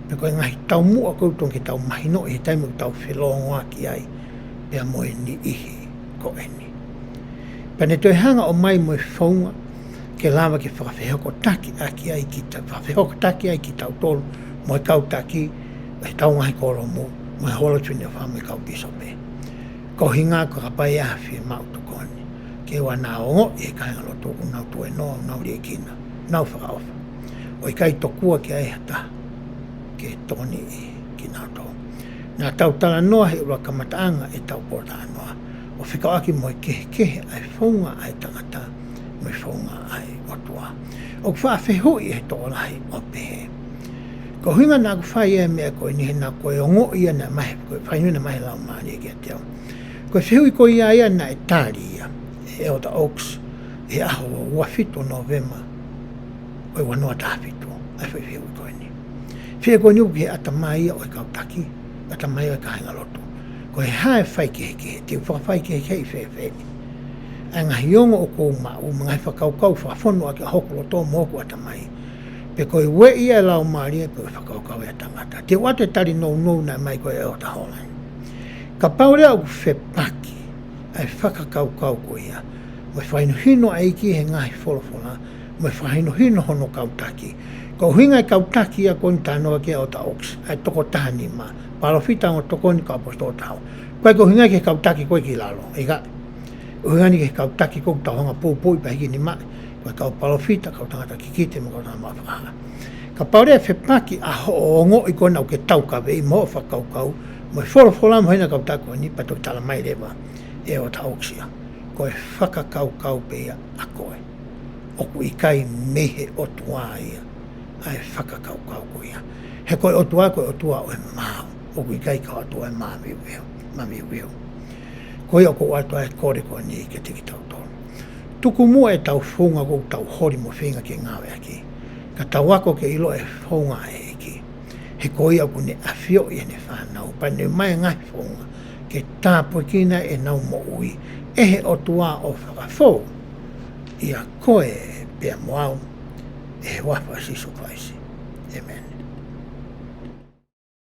pe koe ngai tau mua kouton ke tau mahino i he taimu tau whelongo aki ai pe a moe ni ihi ko eni pe ne toi hanga o mai mo whaunga ke lawa ke whakawhehoko taki aki ai ki tau whakawhehoko taki ai ki tau tolu mo e kau taki e tau ngai koro mo mo e holo tuni a whame kau piso pe ko hinga ko kapai a whie mautu koni ke wa nā ongo e kainga lo tōku nau tue noa nau rie kina nau whakaofa o i kai tokua ke ai hata ke toni i ki nau tō nā tau tala noa he ura kamataanga e tau pōta noa o whikaaki mo e kehe ai whaunga ai tangata me whaunga ai otua o kwa whehui e tōlahi o pehe ko hinga nā ku whai e mea koe ni he nā koe ongo ia nā mahe koe whainu na mahe lau maari e kia te au koe whehui koe ia ia nā e tāri ia e o ta Oaks e aho ua whito Novema o e wanoa tāwhito ai whehui koe ni whie koe ni uki he atamai ia o e kautaki atamai o e kahenga loto koe hae whai ke he te whaka whai ke he i whewhe Ngahi ongo o kou mau, ngai whakaukau whawhono ake hokolo tō mōku atamai. Pe koe we ia lau maria koe whakaukau e tangata. Te wate tari nou na mai koe e o taholai. Ka paurea o whepaki, ai whakakaukau koe ia. Moi whaino hino aiki he ngahi wholofona, moi whaino hino hono kautaki. Ko hinga kautaki ia koni tānoa ke o ta oks, ai toko tahani ma. Palofita o toko ni ka aposto o tau. Koe ko hinga ke kautaki koe ki lalo, ega. Uhani ke kautaki kou tauhanga pūpūi pahiki ni mai. Koe kau palofita kau tangata kikite mo kau tangata mawhakaha. Ka paurea whepaki a hoongo i kona o ke taukawe i mo whakaukau. Moi wholofola mo hina kautako ni pato tala mai rewa e o ta oksia. Koe whakakaukau pea a koe. Oku i kai mehe o tua ia. Ai whakakaukau koe ia. He koe o tua o e mau. Oku i kai kau atua e mami uweo. Koe o ko atua e kore koe ni ke tiki tau tonu. Tuku mua e tau whunga kou tau hori mo whinga ke Ngaue aki. Ka tau ako ke ilo e whunga e eki. He koe au kune awhio i ene whanau. Pane mai ngai whunga. Ke tāpua kina e nau mo ui. Ehe o tua o whakawhou. Ia koe pia moau. E wapa Sisu Kalaisi. Amen.